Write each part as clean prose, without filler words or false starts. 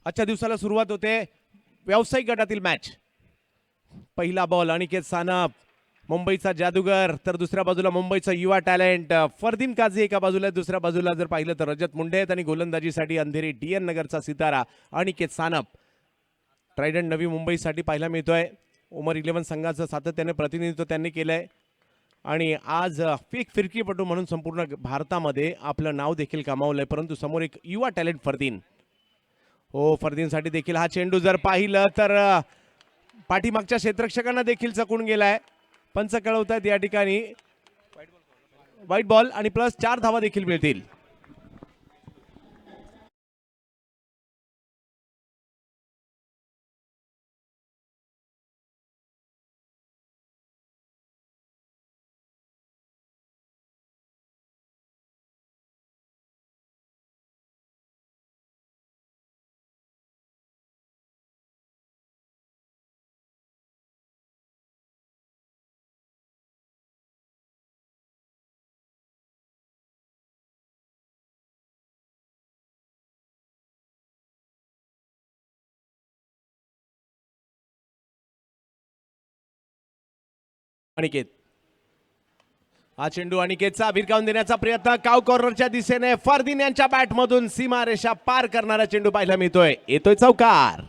आजच्या दिवसाला सुरुवात होते व्यावसायिक गटातील मॅच. पहिला बॉल अनिकेत सानप, मुंबईचा जादूगर, तर दुसऱ्या बाजूला मुंबईचा युवा टॅलेंट फरदीन काझी एका बाजूला, दुसऱ्या बाजूला जर पाहिलं तर रजत मुंडे आहेत आणि गोलंदाजीसाठी अंधेरी DN नगरचा सितारा अनिकेत सानप. ट्रायडंट नवी मुंबईसाठी पाहायला मिळतोय. ओमर 11 संघाचं सातत्याने प्रतिनिधित्व त्यांनी केलंय आणि आज फेक फिरकीपटू म्हणून संपूर्ण भारतामध्ये आपलं नाव देखील कमावलंय. परंतु समोर एक युवा टॅलेंट फरदीन. हो, फरदीनसाठी देखील हा चेंडू जर पाहिलं तर पाठीमागच्या क्षेत्ररक्षकांना देखील चकून गेलाय. पंच कळवतात या ठिकाणी व्हाईट बॉल आणि प्लस 4 धावा देखील मिळतील. अनिकेत, हा चेंडू अनिकेतचा भिरकावून देण्याचा प्रयत्न काव कॉर्नरच्या दिशेने फरदीन यांच्या बॅटमधून सीमारेषा पार करणारा चेंडू पाहायला मिळतोय. येतोय चौकार.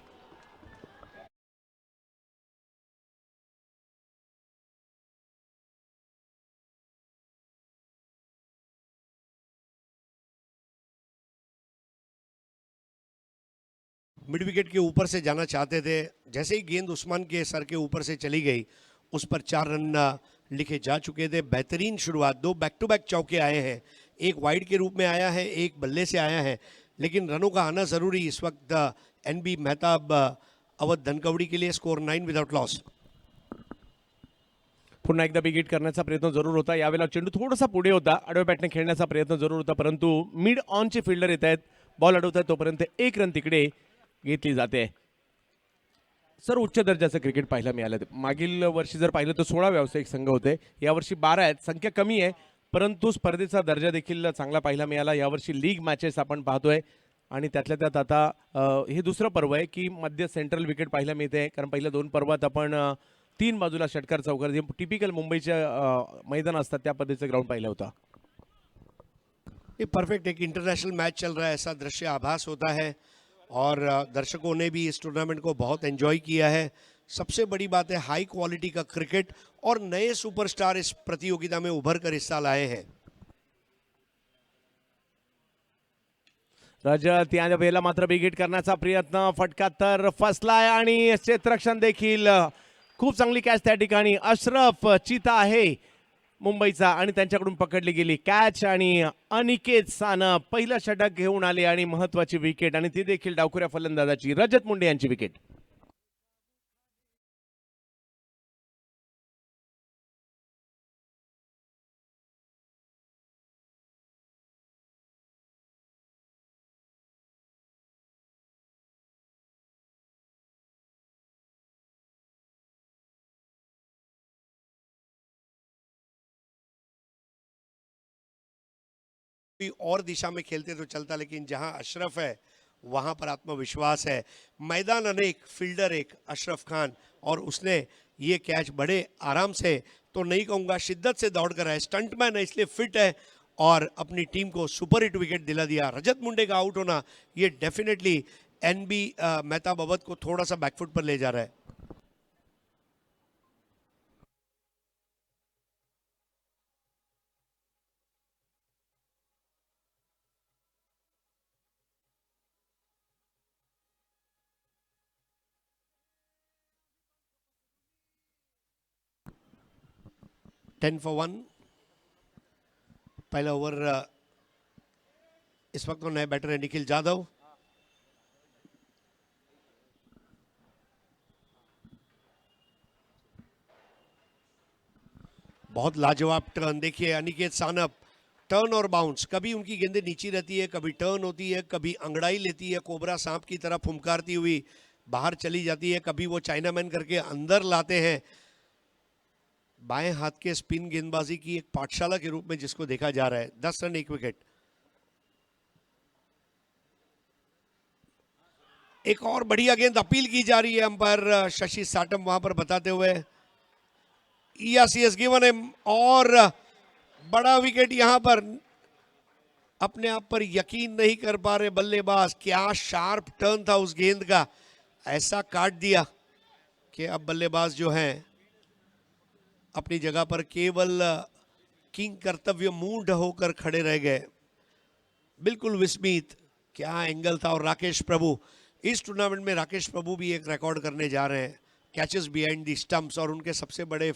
मिड विकेट के ऊपर से जाना चाहते थे, जैसे ही गेंद उस्मान के सर के ऊपर से चली गई उस पर 4 रन लिखे जा चुके थे। बेहतरीन शुरुआत, 2 बैक टू बैक चौके आए हैं, एक वाइड के रूप में आया है, एक बल्ले से आया है, लेकिन रनों का आना जरूरी इस वक्त NB मेहताब अवध धनकवडी के लिए। Score 9 without loss. पुन्हा एकदा बिग हिट करण्याचा प्रयत्न जरूर होता. यावेळेला चेंडू थोडासा पुढे होता, आडव्या बॅटने खेळण्याचा प्रयत्न जरूर होता, परंतु मिड ऑनचे फिल्डर येत आहेत, बॉल अडवत आहेत, तोपर्यंत 1 रन तिकडे घेतली जाते. सर, उच्च दर्जाचं क्रिकेट पाहायला मिळालं. मागील वर्षी जर पाहिलं तर 16 व्यावसायिक संघ होते, यावर्षी 12 आहेत. संख्या कमी आहे, परंतु स्पर्धेचा दर्जा देखील चांगला पाहायला मिळाला. यावर्षी लीग मॅचेस आपण पाहतोय आणि त्यातल्या त्यात आता हे दुसरं पर्व आहे की मध्य सेंट्रल विकेट पाहायला मिळते. कारण पहिल्या 2 पर्वात आपण 3 बाजूला षटकार चौकार जे टिपिकल मुंबईच्या मैदान असतात त्या पद्धतीचं ग्राउंड पाहिलं होतं. ये परफेक्ट एक इंटरनेशनल मैच चल रहा है ऐसा दृश्य आभास होता है और दर्शकों ने भी इस टूर्नामेंट को बहुत एंजॉय किया है। सबसे बड़ी बात है हाई क्वालिटी का क्रिकेट और नए सुपरस्टार इस प्रतियोगिता में उभर कर हिस्सा लाए हैं। रजत या वेळेला मात्र बिग हिट करण्याचा प्रयत्न, फटका तर फसलाय आणि क्षेत्ररक्षण देखील खूप चांगली कॅच त्या ठिकाणी. अशरफ चिता आहे मुंबईचा आणि त्यांच्याकडून पकडली गेली कॅच आणि अनिकेत सानप पहिला षटक घेऊन आले आणि महत्वाची विकेट आणि ती देखील डावखुऱ्या फलंदाजाची रजत मुंडे यांची विकेट. और दिशा में खेलते तो चलता, लेकिन जहां अशरफ है वहां पर आत्मविश्वास है। मैदान अनेक, फील्डर एक, अशरफ खान, और उसने ये कैच बड़े आराम से, तो नहीं कहूंगा शिद्दत से दौड़ कर है, स्टंटमैन है इसलिए फिट है और अपनी टीम को सुपर हिट विकेट दिला दिया। रजत मुंडे का आउट होना ये डेफिनेटली NB मेहताब अवध को थोड़ा सा बैकफुट पर ले जा रहा है। टेन फॉर 1 पहला ओवर। इस वक्त तो नए बैटर है निखिल जाधव। बहुत लाजवाब टर्न, देखिए अनिकेत सानप, टर्न और बाउंस, कभी उनकी गेंदें नीची रहती है, कभी टर्न होती है, कभी अंगड़ाई लेती है कोबरा सांप की तरह फुमकारती हुई बाहर चली जाती है, कभी वो चाइनामैन करके अंदर लाते हैं। बाएं हाथ के स्पिन गेंदबाजी की एक पाठशाला के रूप में जिसको देखा जा रहा है। 10 रन 1 विकेट। एक और बढ़िया गेंद अपील की जा रही है अंपायर शशि साटम वहां पर बताते हुए, यस यस गिवन हिम, और बड़ा विकेट यहां पर। अपने आप पर यकीन नहीं कर पा रहे बल्लेबाज, क्या शार्प टर्न था उस गेंद का, ऐसा काट दिया कि अब बल्लेबाज जो हैं अपनी जगह पर केवल किंग कर्तव्य मूड होकर खड़े रह गए, बिल्कुल विस्मित। क्या एंगल था। और राकेश प्रभु, इस टूर्नामेंट में राकेश प्रभु भी एक रिकॉर्ड करने जा रहे हैं, कैचेस बिहाइंड दी स्टंप्स। और उनके सबसे बड़े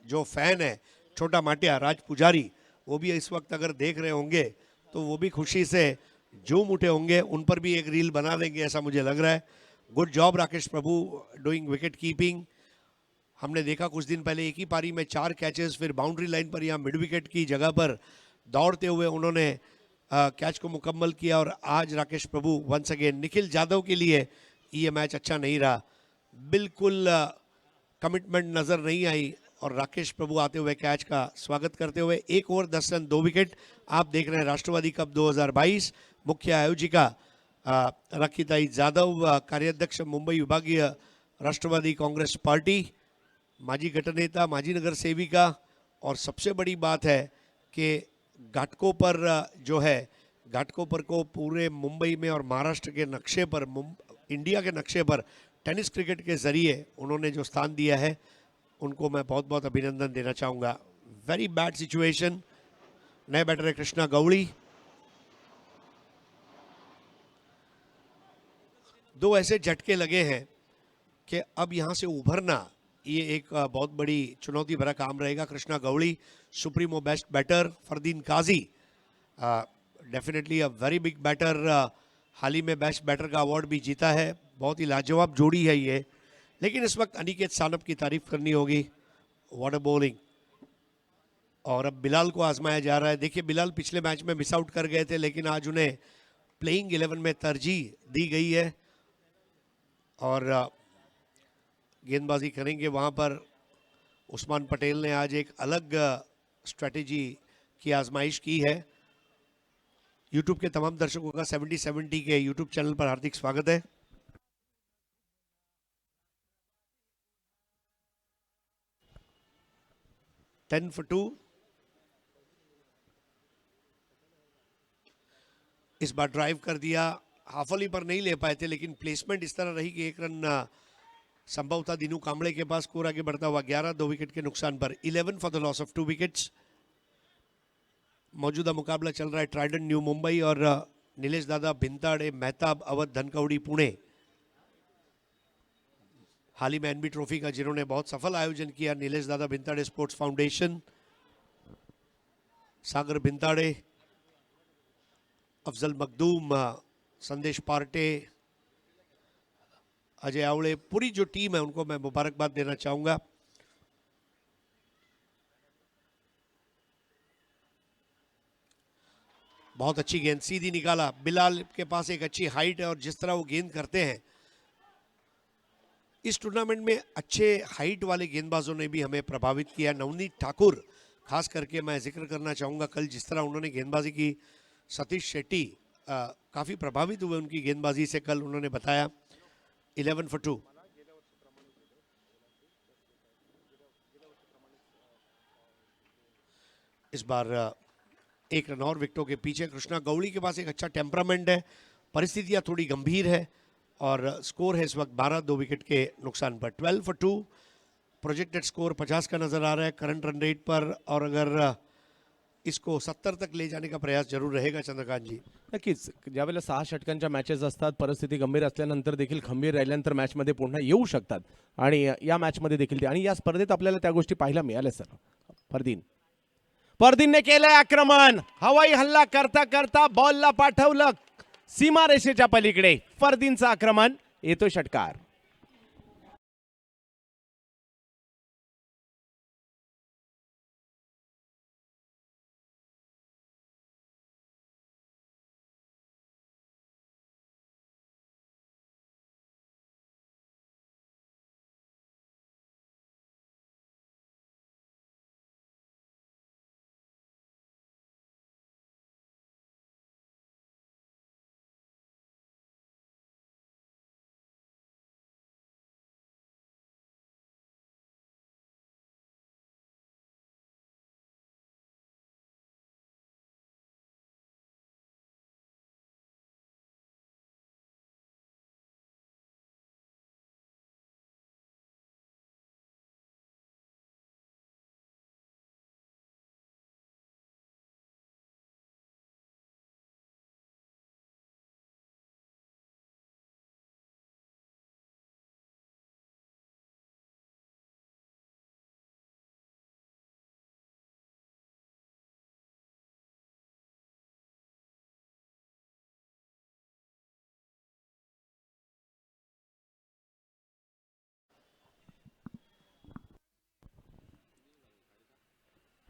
जो फैन है छोटा माटिया राज पुजारी, वो भी इस वक्त अगर देख रहे होंगे तो वो भी खुशी से झूम उठे होंगे, उन पर भी एक रील बना देंगे ऐसा मुझे लग रहा है। गुड जॉब राकेश प्रभु डूइंग विकेट कीपिंग। हमने देखा कुछ दिन पहले एक ही पारी में 4 कैचेस, फिर बाउंड्री लाइन पर या मिड विकेट की जगह पर दौड़ते हुए उन्होंने कैच को मुकम्मल किया। और आज राकेश प्रभु वंस अगेन, निखिल यादव के लिए ये मैच अच्छा नहीं रहा, बिल्कुल कमिटमेंट नजर नहीं आई। और राकेश प्रभु आते हुए कैच का स्वागत करते हुए 1 ओवर 10 रन 2 विकेट। आप देख रहे हैं राष्ट्रवादी कप 2022, मुख्य आयोजिका रखीताई जाधव, कार्याध्यक्ष मुंबई विभागीय राष्ट्रवादी कांग्रेस पार्टी, माजी गटनेता, माजी नगर सेविका। और सबसे बड़ी बात है कि घाटकोपर जो है, घाटकोपर को पूरे मुंबई में और महाराष्ट्र के नक्शे पर, इंडिया के नक्शे पर टेनिस क्रिकेट के जरिए उन्होंने जो स्थान दिया है, उनको मैं बहुत बहुत अभिनंदन देना चाहूँगा। Very bad situation. नए बैटर है कृष्णा गौड़ी। 2 ऐसे झटके लगे हैं कि अब यहाँ से उभरना ये एक बहुत बड़ी चुनौती भरा काम रहेगा। Krishna Gaudi supremo best batter, Fardeen Kazi definitely a very big batter, हाल ही में बेस्ट बैटर का अवार्ड भी जीता है। बहुत ही लाजवाब जोड़ी है ये। लेकिन इस वक्त अनिकेत सानप की तारीफ करनी होगी, व्हाट अ बॉलिंग। और अब बिलाल को आजमाया जा रहा है। देखिए बिलाल पिछले मैच में मिस आउट कर गए थे, लेकिन आज उन्हें प्लेइंग 11 में तरजीह दी गई है और गेंदबाजी करेंगे वहाँ पर। उस्मान पटेल ने आज एक अलग स्ट्रेटेजी की आजमाइश की है। यूट्यूब के तमाम दर्शकों का 70-70 के यूट्यूब चैनल पर हार्दिक स्वागत है। Ten for 2। इस बार ड्राइव कर दिया, हाफली पर नहीं ले पाए थे, लेकिन प्लेसमेंट इस तरह रही कि 1 रन संभव था। दिनू कांबळे के पास स्कोर आगे बढ़ता हुआ 11, 2 विकेट के नुकसान पर। 11 for the loss of 2 wickets. मौजूदा मुकाबला चल रहा है ट्राइडेंट न्यू मुंबई और नीलेश दादा भिंताड़े, मेहताब, अवध, धनकवड़ी, पुणे। हाल ही में एनबी ट्रॉफी का जिन्होंने बहुत सफल आयोजन किया, नीलेश दादा भिंताड़े स्पोर्ट्स फाउंडेशन, सागर भिंताड़े, अफजल मखदूम, संदेश पार्टे, अजय आवड़े, पूरी जो टीम है उनको मैं मुबारकबाद देना चाहूंगा। बहुत अच्छी गेंद, सीधी निकाला। बिलाल के पास एक अच्छी हाइट है और जिस तरह वो गेंद करते हैं, इस टूर्नामेंट में अच्छे हाइट वाले गेंदबाजों ने भी हमें प्रभावित किया। नवनीत ठाकुर खास करके मैं जिक्र करना चाहूँगा, कल जिस तरह उन्होंने गेंदबाजी की। सतीश शेट्टी काफ़ी प्रभावित हुए उनकी गेंदबाजी से, कल उन्होंने बताया। 11 फॉर 2। इस बार 1 रन और विकेटों के पीछे। कृष्णा गौड़ी के पास एक अच्छा टेम्परामेंट है, परिस्थितियां थोड़ी गंभीर है और स्कोर है इस वक्त 12, 2 विकेट के नुकसान पर। 12 फॉर 2। प्रोजेक्टेड स्कोर 50 का नजर आ रहा है करंट रन रेट पर, और अगर इसको 70 तक ले जाने का प्रयास जरूर रहेगा चंद्रकांत जी। नक्कीच ज्यावेळेला 6 षटकांच्या मॅचेस असतात, परिस्थिती गंभीर असल्यानंतर देखील खंबीर राहिल्यानंतर मॅचमध्ये पुन्हा येऊ शकतात आणि या मॅचमध्ये देखील ते, आणि या स्पर्धेत आपल्याला त्या गोष्टी पाहायला मिळाल्या सर। फरदीन, फरदीनने केलंय आक्रमण, हवाई हल्ला करता करता बॉलला पाठवलं सीमारेषेच्या पलीकडे। फरदीनचं आक्रमण, येतो षटकार।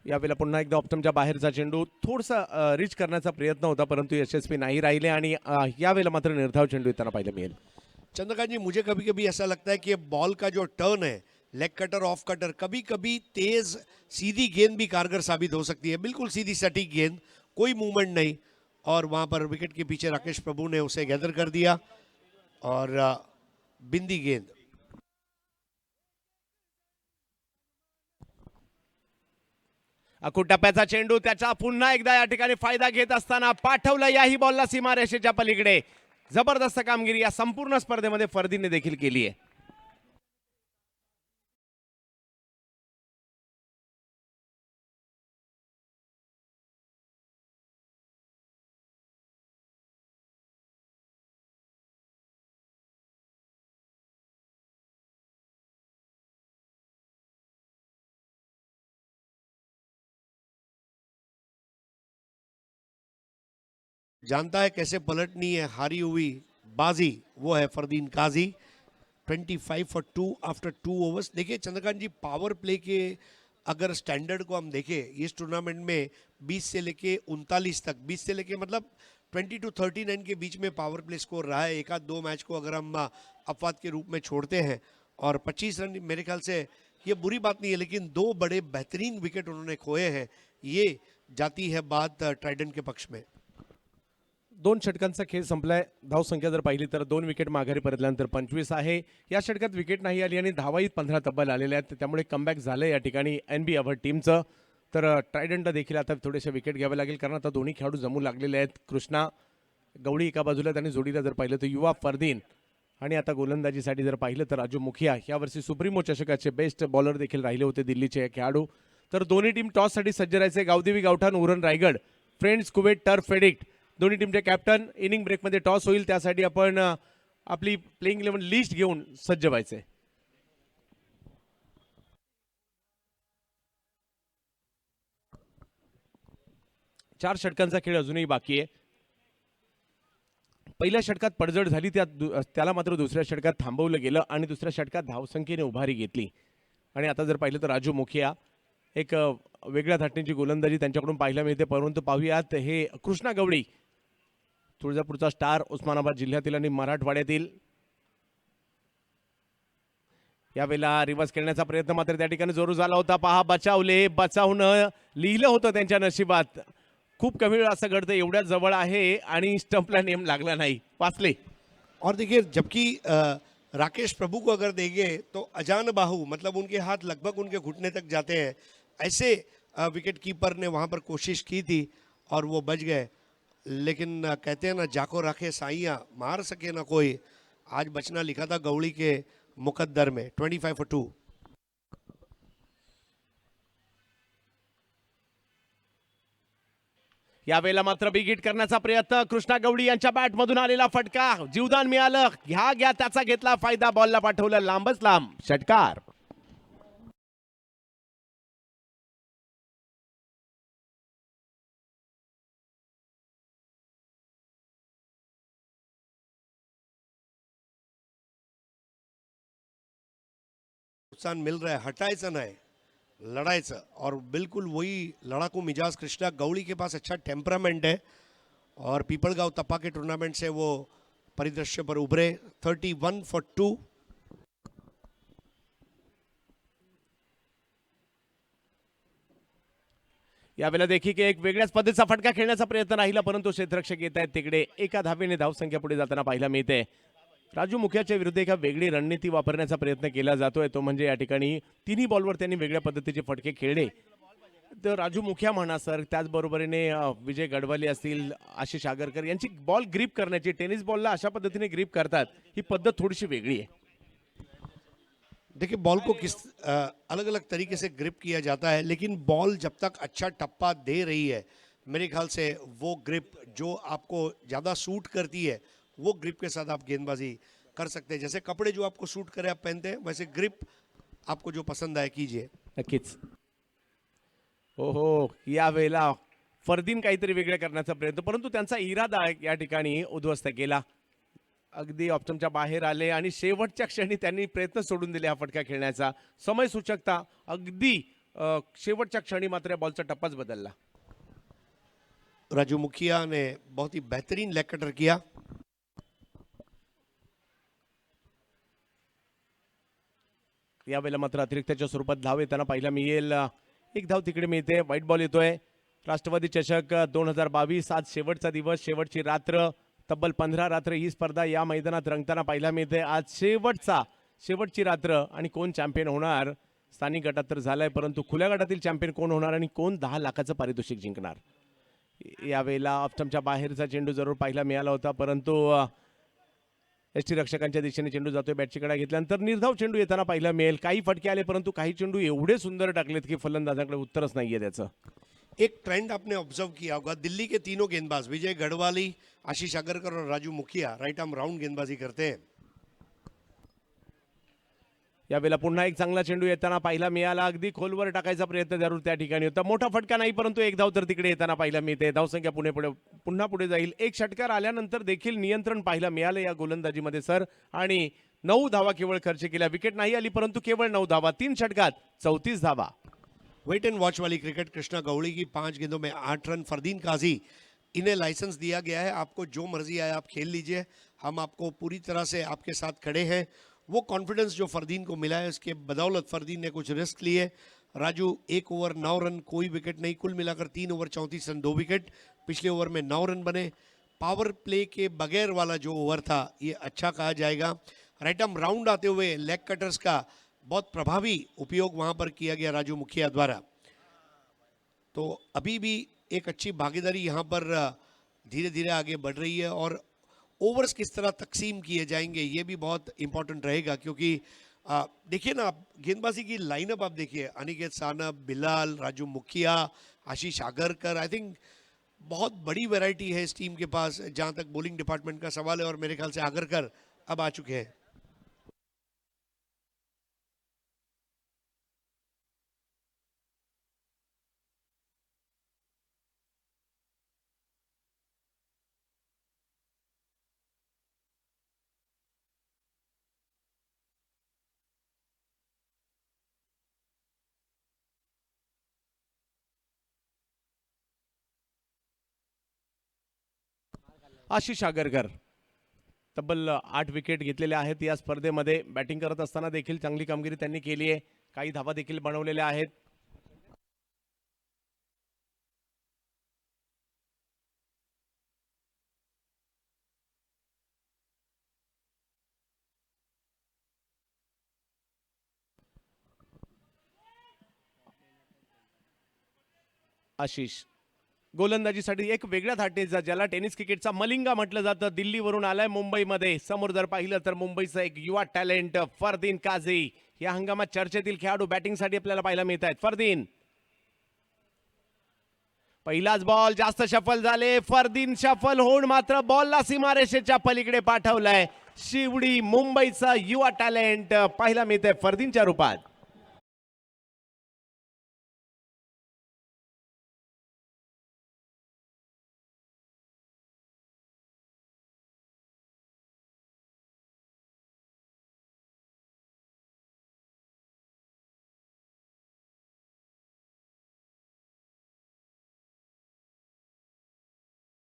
यावेळेला पुन्हा एकदा ऑप्टमच्या बाहेरचा चेंडू थोडासा रिच करण्याचा प्रयत्न होता, परंतु यशस्वी नाही राहिले आणि यावेळेला मात्र निर्धाव चेंडू येताना पाहायला मिळेल. चंद्रकांत जी, मुझे कभी कभी ऐसा लगता है कि ये बॉल का जो टर्न है, लेग कटर ऑफ कटर, कभी कभी तेज सीधी गेंद भी कारगर साबित हो सकती है. बिल्कुल सीधी सटीक गेंद, कोई मूवमेंट नहीं, और वहां पर विकेट के पीछे राकेश प्रभु ने उसे गैदर कर दिया और बिंदी गेंद. अकूट टप्प्याचा चेंडू त्याचा पुन्हा एकदा या ठिकाणी फायदा घेत असताना पाठवला याही बॉलला सीमारेषेच्या पलीकडे. जबरदस्त कामगिरी या संपूर्ण स्पर्धेमध्ये फर्दीने देखील केली आहे. जानता है कैसे पलटनी है हारी हुई बाजी, वो है फरदीन काजी. 25 फॉर 2 आफ्टर 2 ओवर्स. देखिए चंद्रकांत जी, पावर प्ले के अगर स्टैंडर्ड को हम देखें इस टूर्नामेंट में 20 से लेके 39 तक, 20 से लेके मतलब 20 to 39 के बीच में पावर प्ले स्कोर रहा है. एक आध दो मैच को अगर हम अपवाद के रूप में छोड़ते हैं, और 25 रन मेरे ख्याल से ये बुरी बात नहीं है, लेकिन दो बड़े बेहतरीन विकेट उन्होंने खोए हैं. ये जाती है बात ट्राइडन के पक्ष में. 2 षटकांचा खेळ संपलाय. धावसंख्या जर पाहिली तर 2 विकेट माघारी परतल्यानंतर 25 आहे. या षटकात विकेट नाही आली आणि धावाही 15 तब्बल आलेल्या आहेत, त्यामुळे कमबॅक झालं या ठिकाणी NB अवध टीमचं. तर ट्रायडंटला देखील आता थोडेसे विकेट घ्यावे लागेल, कारण आता दोन्ही खेळाडू जमू लागलेले आहेत. कृष्णा गवळी एका बाजूला, त्यांनी जोडीला जर पाहिलं तर युवा फरदीन, आणि आता गोलंदाजीसाठी जर पाहिलं तर राजू मुखिया यावर्षी सुप्रीमो चषकाचे बेस्ट बॉलर देखील राहिले होते दिल्लीचे खेळाडू. तर दोन्ही टीम टॉससाठी सज्ज राहायचे. गावदेवी गावठाण उरण रायगड, फ्रेंड्स कुवेट टर्फ फेडिक्ट दोन्ही टीमचे कॅप्टन. इनिंग ब्रेकमध्ये टॉस होईल, त्यासाठी आपण आपली प्लेइंग 11 लिस्ट घेऊन सज्ज व्हायचे. चार षटकांचा खेळ अजूनही बाकी आहे. पहिल्या षटकात पडझड झाली, त्याला मात्र दुसऱ्या षटकात थांबवलं गेलं आणि दुसऱ्या षटकात धावसंख्येने उभारी घेतली. आणि आता जर पाहिलं तर राजू मुखिया एक वेगळ्या धाटणीची गोलंदाजी त्यांच्याकडून पाहायला मिळते. परंतु पाहूयात हे कृष्णा गवळी, तुळजापूरचा स्टार, उस्मानाबाद जिल्ह्यातील आणि मराठवाड्यातील. यावेळेला रिव्हर्स खेळण्याचा प्रयत्न मात्र त्या ठिकाणी जोरू झाला होता. पहा, बचावणं लिहिलं होतं त्यांच्या नशिबात. खूप कमी वेळ असं घडतं, एवढ्या जवळ आहे आणि स्टंपला नेम लागला नहीं, वाचले. और देखिए, जबकि राकेश प्रभु को अगर देंगे तो अजान बाहु, मतलब उनके हाथ लगभग उनके घुटने तक जाते हैं, ऐसे विकेट कीपर ने वहां पर कोशिश की थी और वो बच गए. लेकिन कहते हैं ना, जाको रखे साइया, मार सके ना कोई. आज बचना लिखा था गवड़ी के मुकद्दर में. 25 for 2. यावेळेला मात्र बिगिट करण्याचा प्रयत्न. कृष्णा गवडी यांच्या बॅटमधून आलेला फटका, जीवदान मिळालं. घ्या त्याचा घेतला फायदा, बॉलला पाठवलं लांबच लांब, षटकार. प्रोत्साहन मिल रहा है, हटायचं नाही, लड़ायचं. और बिल्कुल वही लड़ाकू मिजाज कृष्णा गवड़ी के पास. अच्छा टेम्परामेंट है और पीपलगांव तपा के टूर्नामेंट से वो परिदृश्य पर उभरे. 31 for 2. यावेळेला देखील एक वेगळ्याच पद्धतीचा फटका खेळण्याचा प्रयत्न राहिला, परंतु क्षेत्ररक्षक येत आहेत तिकडे. एका धावेने धावसंख्या पुढे जाताना पाहायला मिळते. राजू मुखियाच्या विरुद्ध एका वेगळी रणनीती वापरण्याचा प्रयत्न केला जातोय, तो म्हणजे या ठिकाणी तिन्ही बॉलवर त्यांनी वेगळ्या पद्धतीचे फटके खेळले. तर राजू मुखिया म्हणा सर, त्याचबरोबरीने विजय गडवाले असतील, आशिष आगरकर यांची बॉल ग्रिप करण्याची, टेनिस बॉलला अशा पद्धतीने ग्रिप करतात, ही पद्धत थोडीशी वेगळी आहे. देखिए, बॉल को किस अलग अलग तरीके से ग्रिप किया जाता है, लेकिन बॉल जब तक अच्छा टप्पा दे रही है, मेरे ख्याल से वो ग्रिप जो आपको ज़्यादा सूट करती है, वो ग्रिप के साथ आप गेंदबाजी कर सकते हैं. जैसे कपड़े जो आपको सूट करे आप पहनते हैं, वैसे ग्रिप आपको जो पसंद आए कीजिए. नक्कीच. हो, यावेळेला फरदीन काहीतरी वेगळं करण्याचा प्रयत्न, परंतु त्यांचा इरादा या ठिकाणी उद्ध्वस्त केला. अगदी ऑप्शनच्या बाहेर आले आणि शेवटच्या क्षणी त्यांनी प्रयत्न सोडून दिले हा फटका खेळण्याचा. समय सूचकता अगदी शेवटच्या क्षणी मात्र या बॉलचा टप्पाच बदलला. राजू मुखिया ने बहुत ही बेहतरीन लेग कटर किया. यावेळेला मात्र अतिरिक्तच्या स्वरूपात धाव येताना पाहायला मिळेल. एक धाव तिकडे मिळते. व्हाईट बॉल येतोय. राष्ट्रवादी चषक 2022 आज शेवटचा दिवस, शेवटची रात्र. तब्बल 15 रात्र ही स्पर्धा या मैदानात रंगताना पाहायला मिळते. आज शेवटची रात्र आणि कोण चॅम्पियन होणार. स्थानिक गटात तर झालाय, परंतु खुल्या गटातील चॅम्पियन कोण होणार आणि कोण 10 लाखाचं पारितोषिक जिंकणार. यावेळेला ऑफस्टंपच्या बाहेरचा चेंडू जरूर पाहायला मिळाला होता, परंतु एसटी रक्षकांच्या दिशेने चेंडू जातोय. बॅटची कडा घेतल्यानंतर निर्धाव चेंडू येताना पाहायला मिळेल. काही फटके आले, परंतु काही चेंडू एवढे सुंदर टाकलेत की फलंदाजाकडे उत्तरच नाहीये त्याचं. एक ट्रेंड आपने ऑब्जर्व किया होगा, दिल्ली के तीनों गेंदबाज विजय गढ़वाली, आशीष आगरकर और राजू मुखिया राइट आर्म राउंड गेंदबाजी करते हैं. यावेळेला पुन्हा एक चांगला चेंडू येताना पाहायला मिळाला. अगदी खोलवर टाकायचा प्रयत्न जरूर त्या ठिकाणी होता. मोठा फटका नाही, परंतु एक धाव तर तिकडे येताना पाहायला मिळते. धावसंख्या पुन्हा पुढे जाईल. एक षटकार आल्यानंतर देखील नियंत्रण पाहायला मिळालं या गोलंदाजीमध्ये सर. आणि 9 धावा केवळ खर्च केल्या. विकेट नाही आली, परंतु केवळ 9 धावा. 3 षटकात 34 धावा. वेट एंड वॉच वाली क्रिकेट. कृष्णा गौड़ी की 5 गेंदों में 8 रन. फरदीन काजी, इन्हें लाइसेंस दिया गया है, आपको जो मर्जी आए आप खेल लीजिए, हम आपको पूरी तरह से आपके साथ खड़े हैं. वो कॉन्फिडेंस जो फरदीन को मिला है उसके बदौलत फरदीन ने कुछ रिस्क लिए. राजू 1 ओवर 9 रन, कोई विकेट नहीं. कुल मिलाकर 3 ओवर 34 रन, 2 विकेट. पिछले ओवर में 9 रन बने. पावर प्ले के बगैर वाला जो ओवर था ये अच्छा कहा जाएगा. राइट आर्म राउंड आते हुए लेग कटर्स का बहुत प्रभावी उपयोग वहां पर किया गया राजू मुखिया द्वारा. तो अभी भी एक अच्छी भागीदारी यहाँ पर धीरे धीरे आगे बढ़ रही है. और ओवर्स किस तरह तकसीम किए जाएंगे ये भी बहुत इंपॉर्टेंट रहेगा, क्योंकि देखिए ना, आप गेंदबाजी की लाइनअप आप देखिए, अनिकेत सानप, बिलाल, राजू मुखिया, आशीष आगरकर. आई थिंक बहुत बड़ी वैरायटी है इस टीम के पास जहाँ तक बॉलिंग डिपार्टमेंट का सवाल है. और मेरे ख्याल से आगरकर अब आ चुके हैं. आशिष आगरकर तब्बल 8 विकेट घेतलेले आहेत या स्पर्धेमध्ये. बॅटिंग करत असताना देखील चांगली कामगिरी त्यांनी केली आहे. काही धावा देखील बनवलेल्या आहेत. आशिष गोलंदाजीसाठी एक वेगळ्या धाटेचा, ज्याला टेनिस क्रिकेटचा मलिंगा म्हटलं जातं, दिल्लीवरून आलाय मुंबईमध्ये. समोर जर पाहिलं तर मुंबईचा एक युवा टॅलेंट फरदीन काझी या हंगामात चर्चेतील खेळाडू बॅटिंगसाठी आपल्याला पाहायला मिळत आहेत. फरदीन, पहिलाच बॉल जास्त शफल झाले. फरदीन शफल होऊन मात्र बॉलला सीमारेषेच्या पलीकडे पाठवलाय. शिवडी मुंबईचा युवा टॅलेंट पाहायला मिळतंय फरदीनच्या रूपात.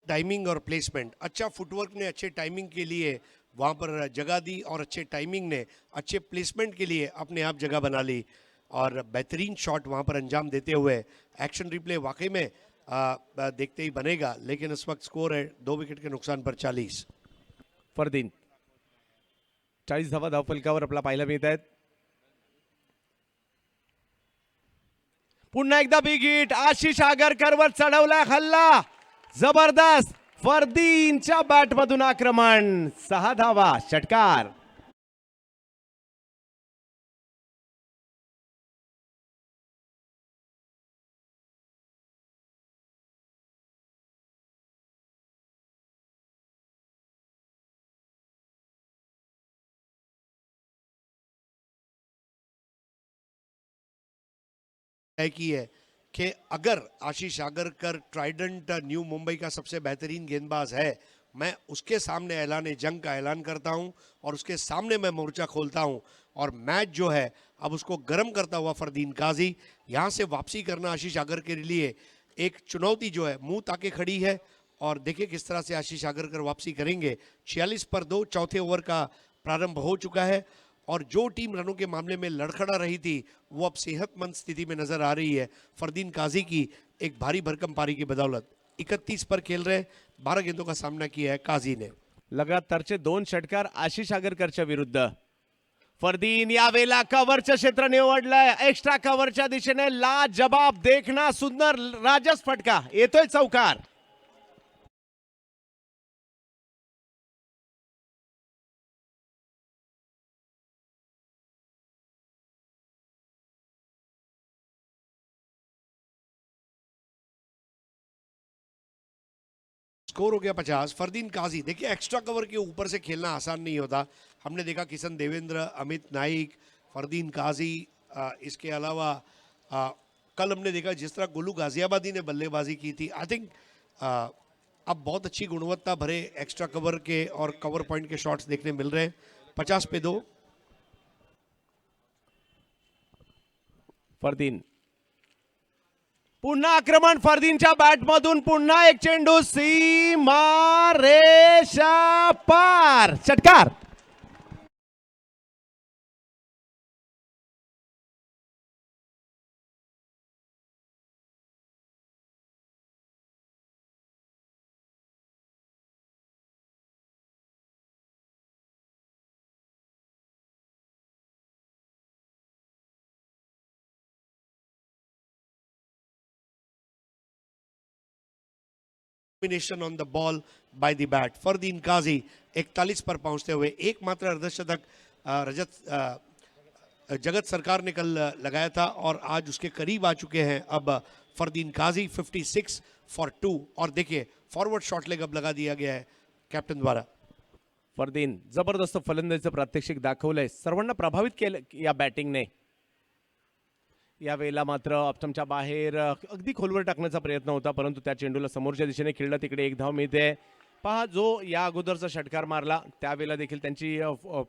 टाइमिंग और प्लेसमेंट, अच्छा फुटवर्क ने अच्छे टाइमिंग के लिए वहाँ पर जगह दी और अच्छे टाइमिंग ने अच्छे प्लेसमेंट के लिए अपने आप जगह बना ली और बेहतरीन शॉट वहाँ पर अंजाम देते हुए. एक्शन रिप्ले वाकई में देखते ही बनेगा, लेकिन इस वक्त स्कोर है 2 विकेट के नुकसान पर 40. फरदीन 40 धावा धावफलकावर आपला पाहायला मिळत आहेत. पुन्हा एकदा बिग हिट. आशिष आगरकरवर चढवला हल्ला. जबरदस्त फरदीनच्या बॅट मधून आक्रमण. 6 धावा, षटकार. तय की है कि अगर आशीष आगरकर ट्राइडेंट न्यू मुंबई का सबसे बेहतरीन गेंदबाज है, मैं उसके सामने ऐलान जंग का ऐलान करता हूं और उसके सामने मैं मोर्चा खोलता हूं. और मैच जो है अब उसको गर्म करता हुआ फरदीन काजी। यहाँ से वापसी करना आशीष आगर के लिए एक चुनौती जो है मुंह ताके खड़ी है। और देखिए किस तरह से आशीष आगरकर वापसी करेंगे। 46 पर 2 चौथे ओवर का प्रारंभ हो चुका है और जो टीम रनों के मामले में लड़खड़ा रही थी वो अब सेहतमंद स्थिति में नजर आ रही है फरदीन काजी की एक भारी भरकम पारी की बदौलत। 31 पर खेल रहे 12 गेंदों का सामना किया है काजी ने। लगातारचे 2 षटकार आशिष आगरकरच्या विरुद्ध. फरदीन यावेळेला कव्हरचं क्षेत्र निवडलंय. एक्स्ट्रा कव्हरच्या दिशेने लाजबाब देखना सुंदर राजस फटका येतोय चौकार. स्कोर हो गया 50। फरदीन काजी, देखिए एक्स्ट्रा कवर के ऊपर से खेलना आसान नहीं होता। हमने देखा किशन देवेंद्र, अमित नाइक, फरदीन काजी, इसके अलावा कल हमने देखा जिस तरह गोलू गाजियाबादी ने बल्लेबाजी की थी। आई थिंक अब बहुत अच्छी गुणवत्ता भरे एक्स्ट्रा कवर के और कवर पॉइंट के शॉट्स देखने मिल रहे हैं। 50 पे 2। फरदीन पुन्हा आक्रमण. फरदीनच्या बॅटमधून पुन्हा एक चेंडू सीमा रेषा पार. षटकार. Combination on the ball by the bat. Fardeen Kazi 41 पर पहुंचते हुए एकमात्र अर्धशतक जगत सरकार ने कल लगाया था और आज उसके करीब आ चुके हैं अब फरदीन काजी। 56 फॉर 2 और देखिए फॉरवर्ड शॉट लेग अब लगा दिया गया है कॅप्टन द्वारा। फरदीन जबरदस्त फलंदाजीचं प्रात्यक्षिक दाखवलंय. सर्वांना प्रभावित केलं या बॅटिंगने. यावेळेला मात्र ऑप्शनच्या बाहेर अगदी खोलवर टाकण्याचा प्रयत्न होता परंतु त्या चेंडूला समोरच्या दिशेने खेळला. तिकडे एक धाव मिळते. पहा जो या अगोदरचा षटकार मारला त्यावेळेला देखील त्यांची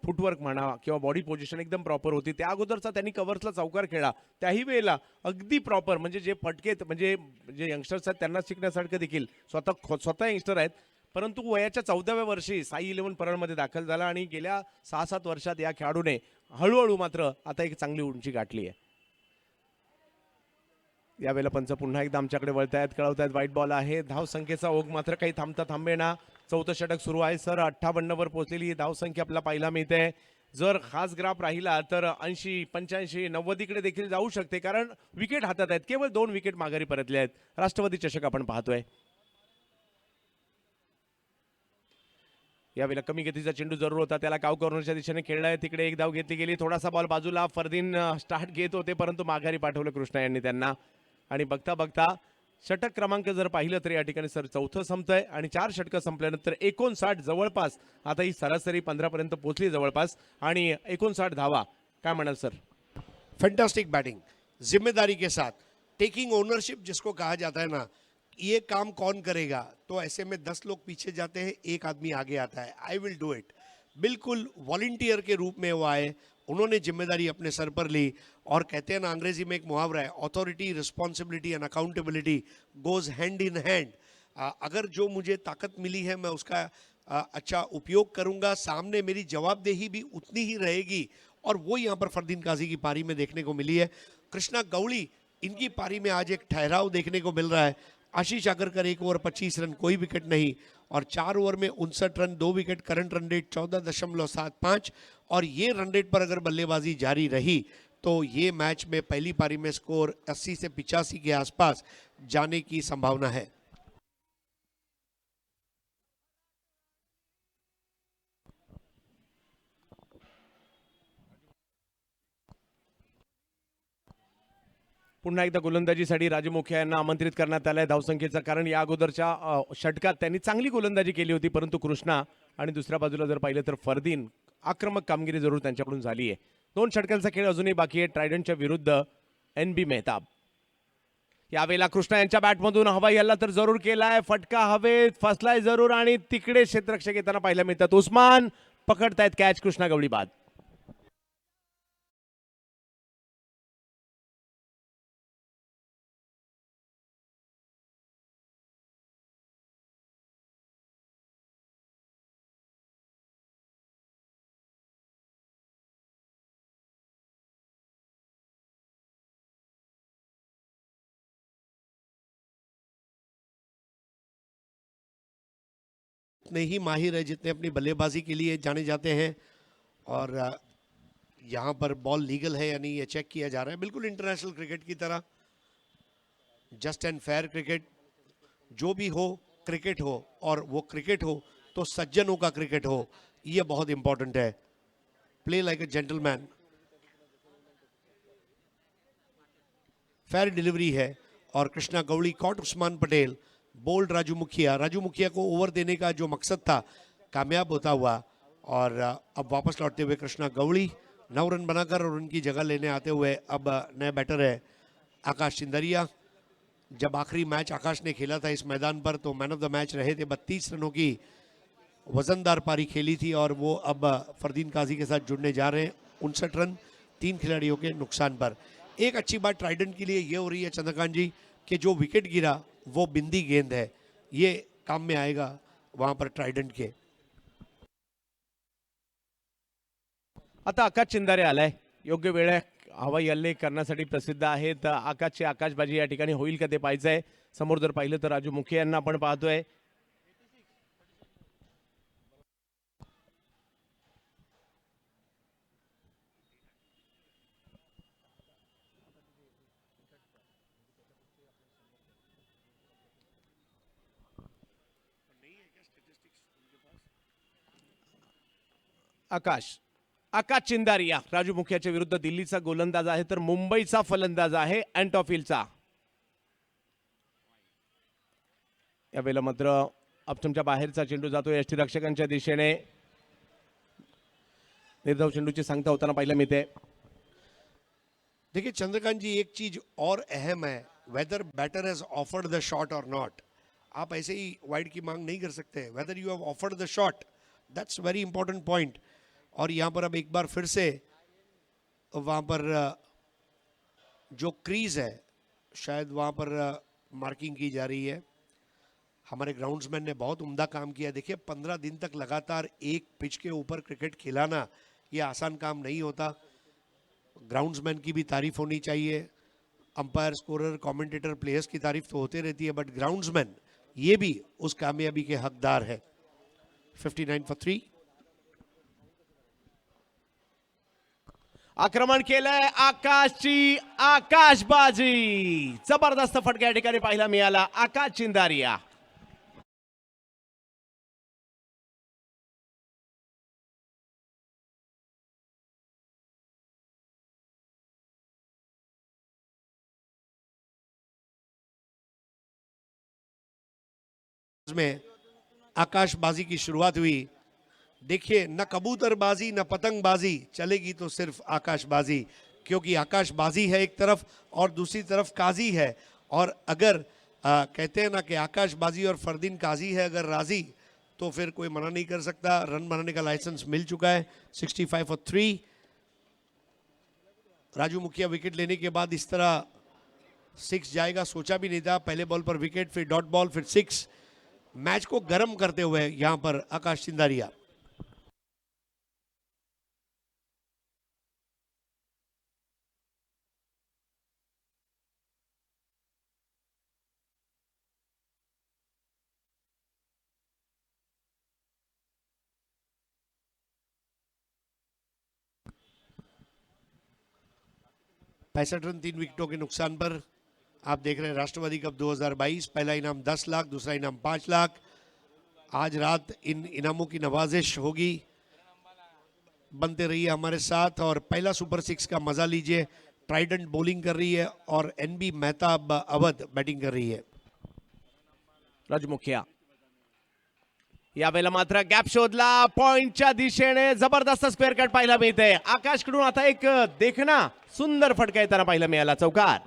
फुटवर्क म्हणा किंवा बॉडी पोझिशन एकदम प्रॉपर होती. त्या अगोदरचा त्यांनी कव्हर्सला चौकार खेळला त्याही वेळेला अगदी प्रॉपर म्हणजे जे फटके म्हणजे जे यंगस्टर्स आहेत त्यांना शिकण्यासारखं देखील स्वतः यंगस्टर आहेत परंतु वयाच्या 14व्या वर्षी साई 11 परळमध्ये दाखल झाला आणि गेल्या 6-7 वर्षात या खेळाडूने हळूहळू मात्र आता एक चांगली उंची गाठली आहे. यावेळेला पंच पुन्हा एकदा आमच्याकडे वळतायत कळवतायत वाईट बॉल आहे. धाव संख्येचा ओघ मात्र काही थांबता थांबेना. 4थं षटक सुरू आहे सर. 58 वर पोहोचलेली ही धाव संख्या आपल्याला पाहायला मिळते. जर खास ग्राफ राहिला तर 80 85 90 कडे देखील जाऊ शकते कारण विकेट हातात आहेत. केवळ 2 विकेट माघारी परतले आहेत. राष्ट्रवादी चषक आपण पाहतोय. यावेळेला कमी गतीचा चेंडू जरूर होता त्याला काव कॉर्नरच्या दिशेने खेळलाय. तिकडे एक धाव घेतली गेली. थोडासा बॉल बाजूला. फरदीन स्टार्ट घेत होते परंतु माघारी पाठवलं कृष्णा यांनी त्यांना. आणि बघता बघता षटक क्रमांक जर पाहिलं तर या ठिकाणी सर 4थं संपतंय आणि 4 षटकं संपल्यानंतर 59 जवळपास आता ही सरासरी 15 पर्यंत पोहोचली जवळपास आणि 59 धावा. काय म्हणाल सर? फैंटास्टिक बैटिंग, जिम्मेदारी के साथ, टेकिंग ओनरशिप जिसको कहा जाता है ना, ये काम कौन करेगा तो ऐसे में 10 लोग पीछे जाते हैं, एक आदमी आगे आता है। I will do it. बिल्कुल वॉलंटियर के रूप में वो आए, उन्होंने जिम्मेदारी अपने सर पर ली और कहते हैं ना अंग्रेजी में एक मुहावरा है, authority responsibility and accountability goes hand in hand. अगर जो मुझे ताकत मिली है मैं उसका अच्छा उपयोग करूंगा, सामने मेरी जवाबदेही भी उतनी ही रहेगी और वो यहाँ पर फरदीन काजी की पारी में देखने को मिली है। कृष्णा गौड़ी इनकी पारी में आज एक ठहराव देखने को मिल रहा है। आशीष आगरकर 1 ओवर 25 रन, कोई विकेट नहीं और 4 ओवर में 59 run, 2 wicket, current run rate 14.75 और ये रन रेट पर अगर बल्लेबाजी जारी रही तो ये मैच में पहली पारी में स्कोर 80 से 85 के आसपास जाने की संभावना है। पुन्हा एकदा गोलंदाजीसाठी राजू मुखिया यांना आमंत्रित करण्यात आलंय धावसंख्येचं कारण या अगोदरच्या षटकात त्यांनी चांगली गोलंदाजी केली होती परंतु कृष्णा आणि दुसऱ्या बाजूला जर पाहिलं तर फरदीन आक्रमक कामगिरी जरूर त्यांच्याकडून झाली आहे। 2 षटकांचा खेळ अजूनही बाकी आहे ट्रायडंटच्या विरुद्ध NB मेहताब। यावेळेला कृष्णा यांच्या बॅटमधून हवाई हल्ला तर जरूर केलाय, फटका हवेत फसलाय जरूर आणि तिकडे क्षेत्ररक्षक येताना पाहायला मिळतात। उस्मान पकडतायत कॅच, कृष्णा गवळी बाद। उतने ही माहिर है जितने अपनी बल्लेबाजी के लिए जाने जाते हैं। और यहाँ पर बॉल लीगल है या नहीं ये चेक किया जा रहा है, बिल्कुल इंटरनेशनल क्रिकेट की तरह, जस्ट एंड फेयर क्रिकेट। जो भी हो क्रिकेट हो, और वो क्रिकेट हो तो सज्जनों का क्रिकेट हो, ये बहुत इंपॉर्टेंट है। Play like a gentleman, fair delivery है। और कृष्णा गौड़ी कॉट उस्मान पटेल, बोल्ड राजू मुखिया को ओवर देने का जो मकसद था कामयाब होता हुआ। और अब वापस लौटते हुए कृष्णा गौड़ी 9 रन बनाकर, और उनकी जगह लेने आते हुए अब नए बैटर है आकाश चिंदरिया। जब आखिरी मैच आकाश ने खेला था इस मैदान पर तो मैन ऑफ द मैच रहे थे। 32 रनों की वजनदार पारी खेली थी, और वो अब फरदीन काजी के साथ जुड़ने जा रहे हैं। 59 रन 3 खिलाड़ियों के नुकसान पर। एक अच्छी बात ट्राइडेंट के लिए ये हो रही है चंद्रकांत जी कि जो विकेट गिरा वो बिंदी गेंद है, ये काम में आएगा वहां पर ट्राइडेंट के। आता आकाश चिंदारे आलाय, योग्य वेळ हवाई हल्ले करण्यासाठी प्रसिद्ध आहेत आकाशची आकाशबाजी या ठिकाणी होईल का ते पाहायचंय। समोर जर पाहिलं तर राजू मुखिया यांना आपण पाहतोय। आकाश आकाश चिंदारिया राजू मुखियाच्या विरुद्ध दिल्लीचा गोलंदाज आहे तर मुंबईचा फलंदाज आहे अँटॉफिलचा। यावेळेला मात्र अपस्टंपच्या बाहेरचा चेंडू जातो यष्टीरक्षकांच्या दिशेने। निर्धाव चेंडूची सांगता होताना पाहिलं मिळते। देखिए चंद्रकांत जी, एक चीज और अहम है, whether batter has offered the shot और नॉट। आप ऐसे ही वाइड की मांग नहीं कर सकते, whether you have offered the shot, that's very important point. और यहाँ पर अब एक बार फिर से वहाँ पर जो क्रीज है शायद वहाँ पर मार्किंग की जा रही है। हमारे ग्राउंड्समैन ने बहुत उम्दा काम किया। देखिए 15 दिन तक लगातार एक पिच के ऊपर क्रिकेट खिलाना ये आसान काम नहीं होता। ग्राउंड्समैन की भी तारीफ होनी चाहिए, अंपायर, स्कोरर, कमेंटेटर, प्लेयर्स की तारीफ तो होते रहती है, बट ग्राउंड्समैन ये भी उस कामयाबी के हकदार है। 59 फॉर 3। आक्रमण केलंय आकाशची आकाशबाजी, जबरदस्त फटका या ठिकाणी पाहायला मिळाला आकाश चिंदारिया। में आकाशबाजी की शुरुआत हुई। देखिए न कबूतरबाजी न पतंगबाजी चलेगी, तो सिर्फ आकाशबाजी, क्योंकि आकाशबाजी है एक तरफ और दूसरी तरफ काजी है। और अगर कहते हैं ना कि आकाशबाजी और फरदीन काजी है अगर राजी, तो फिर कोई मना नहीं कर सकता। रन बनाने का लाइसेंस मिल चुका है। 65 फॉर 3। राजू मुखिया विकेट लेने के बाद इस तरह 6 जाएगा सोचा भी नहीं था। पहले बॉल पर विकेट, फिर डॉट बॉल, फिर 6। मैच को गर्म करते हुए यहां पर आकाश चिंदारिया। पैंसठ रन 3 विकेटों के नुकसान पर। आप देख रहे हैं राष्ट्रवादी कप 2022। पहला इनाम 10 लाख, दूसरा इनाम 5 लाख। आज रात इन इनामों की नवाजिश होगी। बनते रहिए हमारे साथ और पहला सुपर 6 का मजा लीजिए। ट्राइडेंट बॉलिंग कर रही है और एनबी मेहता अवध बैटिंग कर रही है। राजू मुखिया यावेळेला मात्र गॅप शोधला पॉइंटच्या दिशेने, जबरदस्त स्क्वेअर कट पाहायला मिळते। आकाशकडून आता एक देखना सुंदर फटका येताना पाहायला मिळाला चौकार।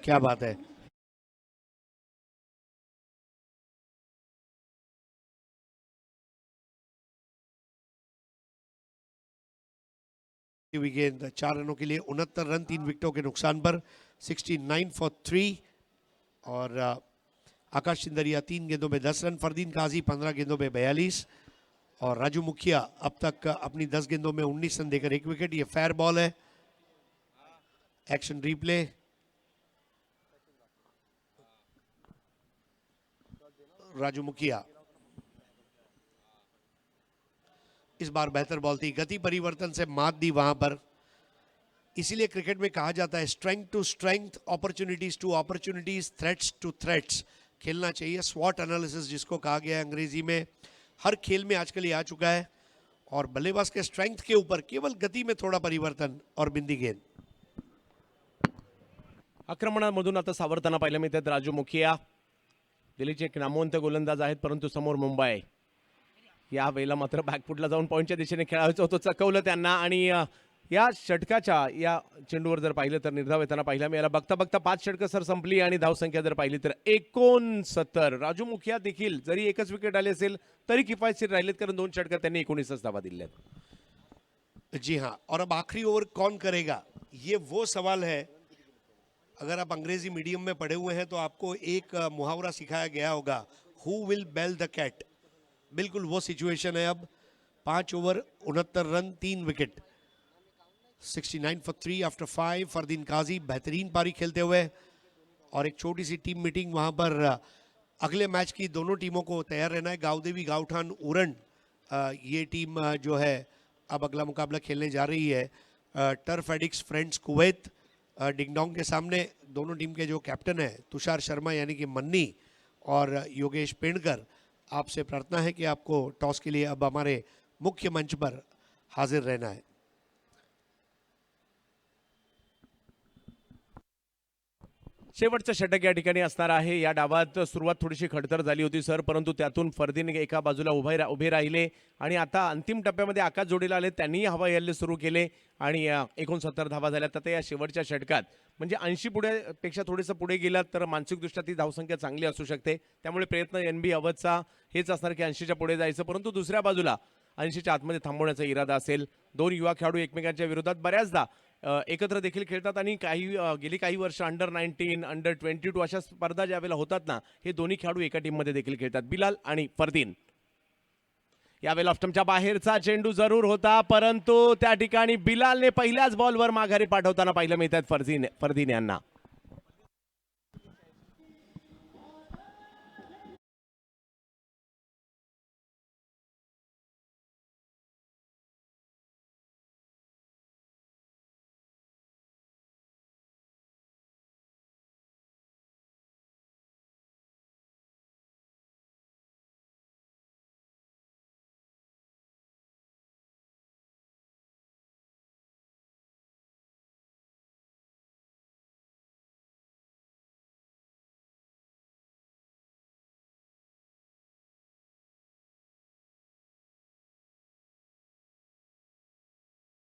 क्या बात है। गेंद 4 रनों के लिए 69 रन 3 विकेटों के नुकसान पर। 69 फॉर 3। और आकाश चिंदरिया 3 गेंदों में 10 रन, फरदीन काजी 15 गेंदों में 42 और राजू मुखिया अब तक अपनी 10 गेंदों में 19 रन देकर 1 विकेट। ये फेयर बॉल है। Action replay. राजू मुखिया इस बार बेहतर बॉल थी, गति परिवर्तन से मात दी वहां पर। इसीलिए क्रिकेट में कहा जाता है strength to strength, opportunities to opportunities, threats to threats खेलना चाहिए। स्वॉट एनालिसिस जिसको कहा गया है अंग्रेजी में, हर खेल में आजकल ये आ चुका है। और बल्लेबाज के स्ट्रेंथ के ऊपर केवल गति में थोड़ा परिवर्तन और बिंदी गेंद। आक्रमणामधून आता सावरताना पाहायला मिळतात राजू मुखिया. दिल्लीचे एक नामवंत गोलंदाज आहेत, परंतु समोर मुंबई. या वेळेला मात्र बॅकफुटला जाऊन पॉईंटच्या दिशेने खेळायचं होतं, चकवलं त्यांना. आणि या षटकाच्या या चेंडूवर जर पाहिलं तर निर्धाव येताना पाहायला मिळाला. बघता बघता 5 षटकं सर संपली आणि धावसंख्या जर पाहिली तर 69. राजू मुखिया देखील जरी एकच विकेट आली असेल तरी किफायतशीर राहिलेत, कारण 2 षटकात त्यांनी 19च धावा दिल्यात. जी हाँ, और अब आखिरी ओवर कौन करेगा, ये वो सवाल है। अगर आप अंग्रेजी मीडियम में पढ़े हुए हैं तो आपको एक मुहावरा सिखाया गया होगा, who will bell the cat. बिल्कुल वो सिचुएशन है अब। 5 over 69 run 3 wicket. 69 for 3 after 5। Fardeen Kazi बेहतरीन पारी खेलते हुए। और एक छोटी सी टीम मीटिंग वहां पर अगले मैच की दोनों टीमों को तैयार रहना है। गावदेवी गावठान उरण ये टीम जो है अब अगला मुकाबला खेलने जा रही है टर्फ एडिक्स फ्रेंड्स कुवैत डिंगडोंग के सामने। दोनों टीम के जो कैप्टन है तुषार शर्मा यानी कि मन्नी और योगेश पेंडकर, आपसे प्रार्थना है कि आपको टॉस के लिए अब हमारे मुख्य मंच पर हाजिर रहना है। शेवटचं षटक या ठिकाणी असणार आहे. या डावात सुरुवात थोडीशी खडतर झाली होती सर, परंतु त्यातून फरदीन एका बाजूला उभे राहिले आणि आता अंतिम टप्प्यामध्ये आकाश जोडीला आले. त्यांनी हवाई हल्ले सुरू केले आणि 69 धावा झाल्या. तर या शेवटच्या षटकात म्हणजे 80 पेक्षा थोडंसं पुढे गेलात तर मानसिकदृष्ट्या ती धावसंख्या चांगली असू शकते. त्यामुळे प्रयत्न NB अवधचा हेच असणार की 80च्या पुढे जायचं, परंतु दुसऱ्या बाजूला 80च्या आतमध्ये थांबवण्याचा इरादा असेल. 2 युवा खेळाडू एकमेकांच्या विरोधात बऱ्याचदा एकत्र देखील खेळतात आणि गेली काही वर्ष अंडर 19 अंडर 22 अशा स्पर्धा ज्या वेळेला होतात ना, हे दोन्ही खेळाडू एका टीममध्ये देखील खेळतात. बिलाल आणि फरदीन. यावेळेला ऑफ्टमच्या बाहेरचा चेंडू जरूर होता, परंतु त्या ठिकाणी बिलालने पहिल्याच बॉलवर माघारी पाठवताना पाहिलं मिळतात फरदीन यांना.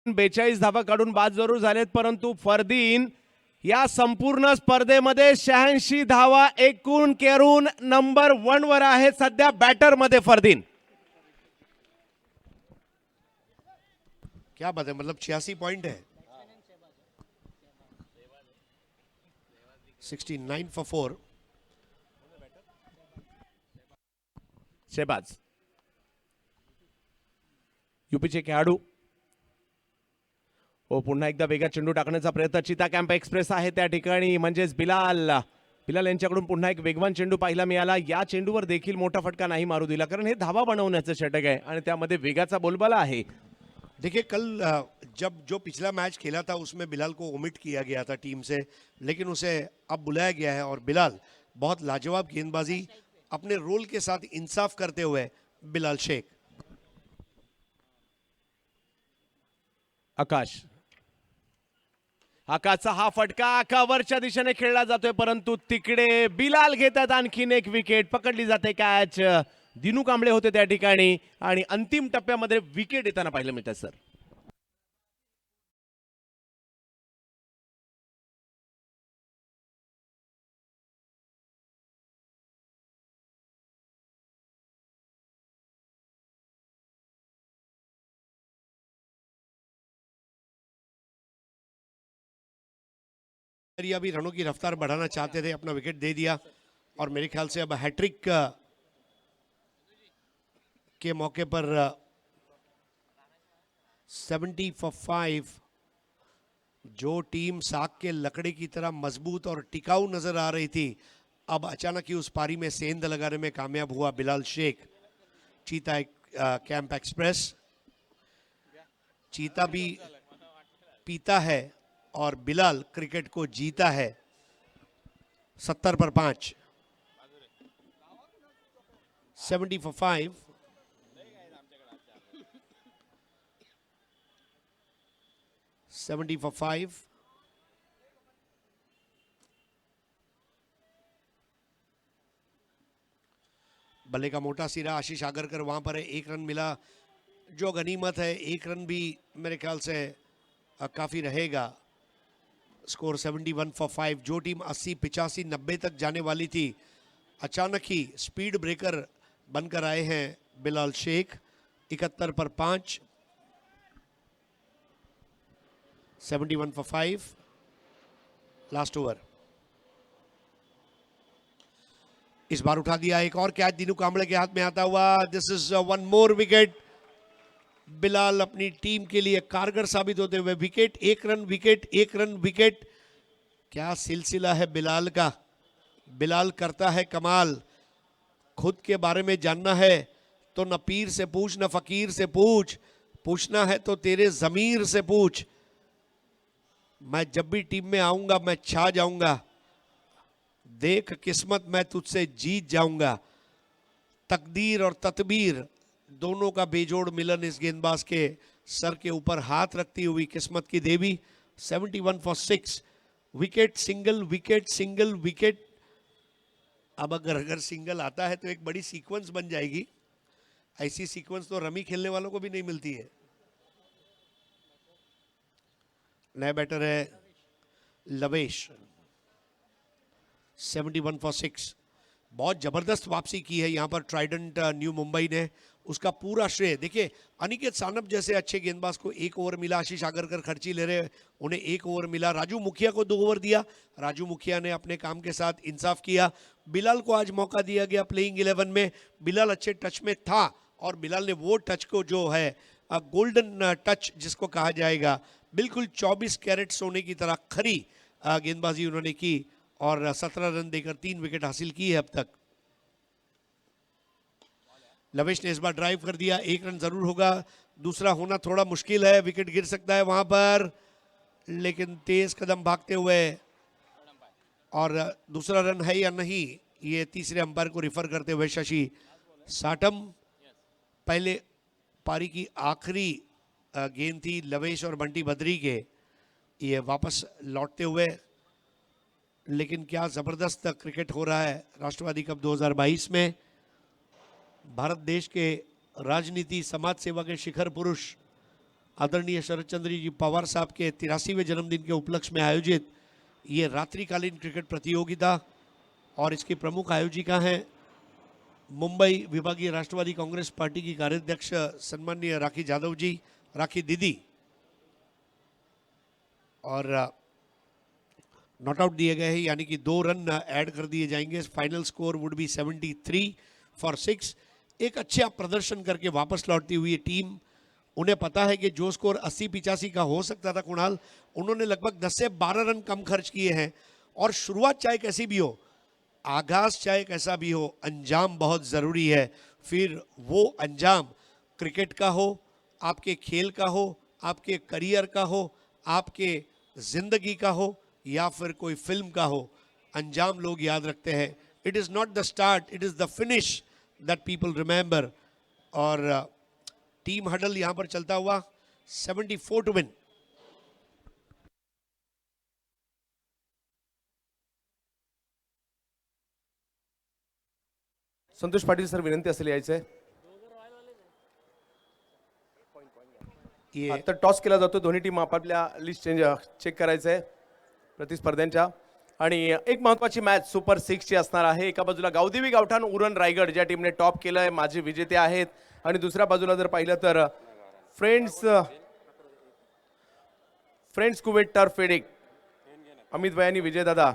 बेचाळीस धावा काढून बाद जरूर झालेत, परंतु फरदीन या संपूर्ण स्पर्धेमध्ये 86 धावा एकूण करून नंबर 1 वर आहे सध्या बॅटर मध्ये फरदीन. क्या बात है, मतलब 86 पॉइंट है। 69 फॉर 4। शेबाज यूपीचे खेळाडू पुन्हा एकदा वेगात चेंडू टाकण्याचा प्रयत्न. चिता कॅम्प एक्सप्रेस आहे त्या ठिकाणी, म्हणजेच बिलाल यांच्याकडून पुन्हा एक वेगवान चेंडू पाहायला मिळाला. या चेंडूवर देखील मोठा फटका नाही मारू दिला, कारण हे धावा बनवण्याचं षटक आहे आणि त्यामध्ये वेगाचा बोलबाला आहे. देखिए कल जब जो पिछला मैच खेला था उसमें बिलाल को ओमिट किया गया था टीम से, लेकिन उसे अब बुलाया गया है और बिलाल बहुत लाजवाब गेंदबाजी अपने रोल के साथ इंसाफ करते हुए बिलाल शेख। आकाशचा हा फटका कव्हरच्या दिशेने खेळला जातोय, परंतु तिकडे बिलाल घेतात आणखीन एक विकेट. पकडली जाते कॅच. दिनू कांबळे होते त्या ठिकाणी आणि अंतिम टप्प्यामध्ये विकेट येताना पाहिलं मिळतं सर. अभी रनों की रफ्तार बढ़ाना चाहते थे, अपना विकेट दे दिया और मेरे ख्याल से अब हैट्रिक के मौके पर 70 for 5, जो टीम साग के लकड़ी की तरह मजबूत और टिकाऊ नजर आ रही थी, अब अचानक ही उस पारी में सेंध लगाने में कामयाब हुआ बिलाल शेख। चीता कैंप एक्सप्रेस, चीता भी पीता है और बिलाल क्रिकेट को जीता है। 70 पर 5, 70 for 5, for 5। बल्ले का मोटा सिरा आशीष आगरकर वहां पर है, 1 रन मिला जो गनीमत है। 1 रन भी मेरे ख्याल से काफी रहेगा। Score 71 for 5। जो टीम 80, 85, 90 तक जाने वाली थी, अचानक ही स्पीड ब्रेकर बनकर आए हैं बिलाल शेख। 71 पर 5, 71 for 5, लास्ट ओवर। इस बार उठा दिया एक और कैच दीनू कांबळे के हाथ में आता हुआ। This is 1 more wicket. Bilal अपनी टीम के लिए कारगर साबित होते हुए wicket, 1 run wicket, 1 run wicket. क्या सिलसिला है बिलाल का। बिलाल करता है कमाल। खुद के बारे में जानना है तो न पीर से पूछ न फकीर से पूछ, पूछना है तो तेरे जमीर से पूछ। मैं जब भी टीम में आऊंगा मैं छा जाऊंगा, देख किस्मत मैं तुझसे जीत जाऊंगा। तकदीर और तदबीर दोनों का बेजोड़ मिलन इस गेंदबाज के सर के ऊपर हाथ रखती हुई किस्मत की देवी। 71 for 6, wicket, single wicket, single wicket. अब अगर सिंगल आता है तो एक बड़ी सीक्वेंस बन जाएगी। ऐसी सीक्वेंस तो रमी खेलने वालों को भी नहीं मिलती है। नया बैटर है लवेश। 71 for 6। बहुत जबरदस्त वापसी की है यहाँ पर ट्राइडेंट न्यू मुंबई ने। उसका पूरा श्रेय देखिए, अनिकेत सानप जैसे अच्छे गेंदबाज को 1 ओवर मिला। आशीष आगरकर खर्ची ले रहे, उन्हें 1 ओवर मिला। राजू मुखिया को 2 ओवर दिया। राजू मुखिया ने अपने काम के साथ इंसाफ किया। बिलाल को आज मौका दिया गया प्लेइंग 11 में। बिलाल अच्छे टच में था और बिलाल ने वो टच को जो है गोल्डन टच जिसको कहा जाएगा, बिल्कुल 24 कैरेट सोने की तरह खरी गेंदबाजी उन्होंने की और 17 रन देकर 3 विकेट हासिल की है अब तक। लवेश ने इस बार ड्राइव कर दिया। 1 रन जरूर होगा, दूसरा होना थोड़ा मुश्किल है। विकेट गिर सकता है वहां पर, लेकिन तेज कदम भागते हुए, और दूसरा रन है या नहीं ये तीसरे अंपायर को रिफर करते हुए शशि साटम। पहले पारी की आखिरी गेंद थी लवेश और बंटी बद्री के, ये वापस लौटते हुए। लेकिन क्या जबरदस्त क्रिकेट हो रहा है राष्ट्रवादी कप 2022 में। भारत देश के राजनीति समाज सेवा के शिखर पुरुष आदरणीय शरद चंद्र जी पवार साहब के 83वें जन्मदिन के उपलक्ष्य में आयोजित ये रात्रिकालीन क्रिकेट प्रतियोगिता, और इसकी प्रमुख आयोजिका हैं मुंबई विभागीय राष्ट्रवादी कांग्रेस पार्टी की कार्याध्यक्ष सम्माननीय राखी जाधव जी, राखी दीदी। और नॉट आउट दिए गए हैं, यानी कि 2 रन ऐड कर दिए जाएंगे। Final score would be 73 for 6। एक अच्छा प्रदर्शन करके वापस लौटती हुई टीम, उन्हें पता है कि जो स्कोर 80-85 का हो सकता था कुणाल, उन्होंने लगभग 10 से 12 रन कम खर्च किए हैं। और शुरुआत चाहे कैसी भी हो, आगाज चाहे कैसा भी हो, अंजाम बहुत ज़रूरी है। फिर वो अंजाम क्रिकेट का हो, आपके खेल का हो, आपके करियर का हो, आपके ज़िंदगी का हो, या फिर कोई फिल्म का हो, अंजाम लोग याद रखते हैं। It is not the start, it is the finish that people remember. और टीम हडल यहां पर चलता हुआ। 74 to win. Santosh Patil sir, विनंती असेल यायचंय. ये आता टॉस केला जातो. दोन्ही टीम आपापल्या लिस्ट चेक करायचं आहे प्रतिस्पर्ध्यांच्या. आणि एक महत्त्वाची मॅच सुपर 6 ची असणार आहे. एका बाजूला गावदेवी गावठाण उरण रायगड ज्या टीमने टॉप केलंय, माजी विजेते आहेत, आणि दुसऱ्या बाजूला जर पाहिलं तर फ्रेंड्स कुवेट टर्फ एडिक अमित भयानी विजय दादा.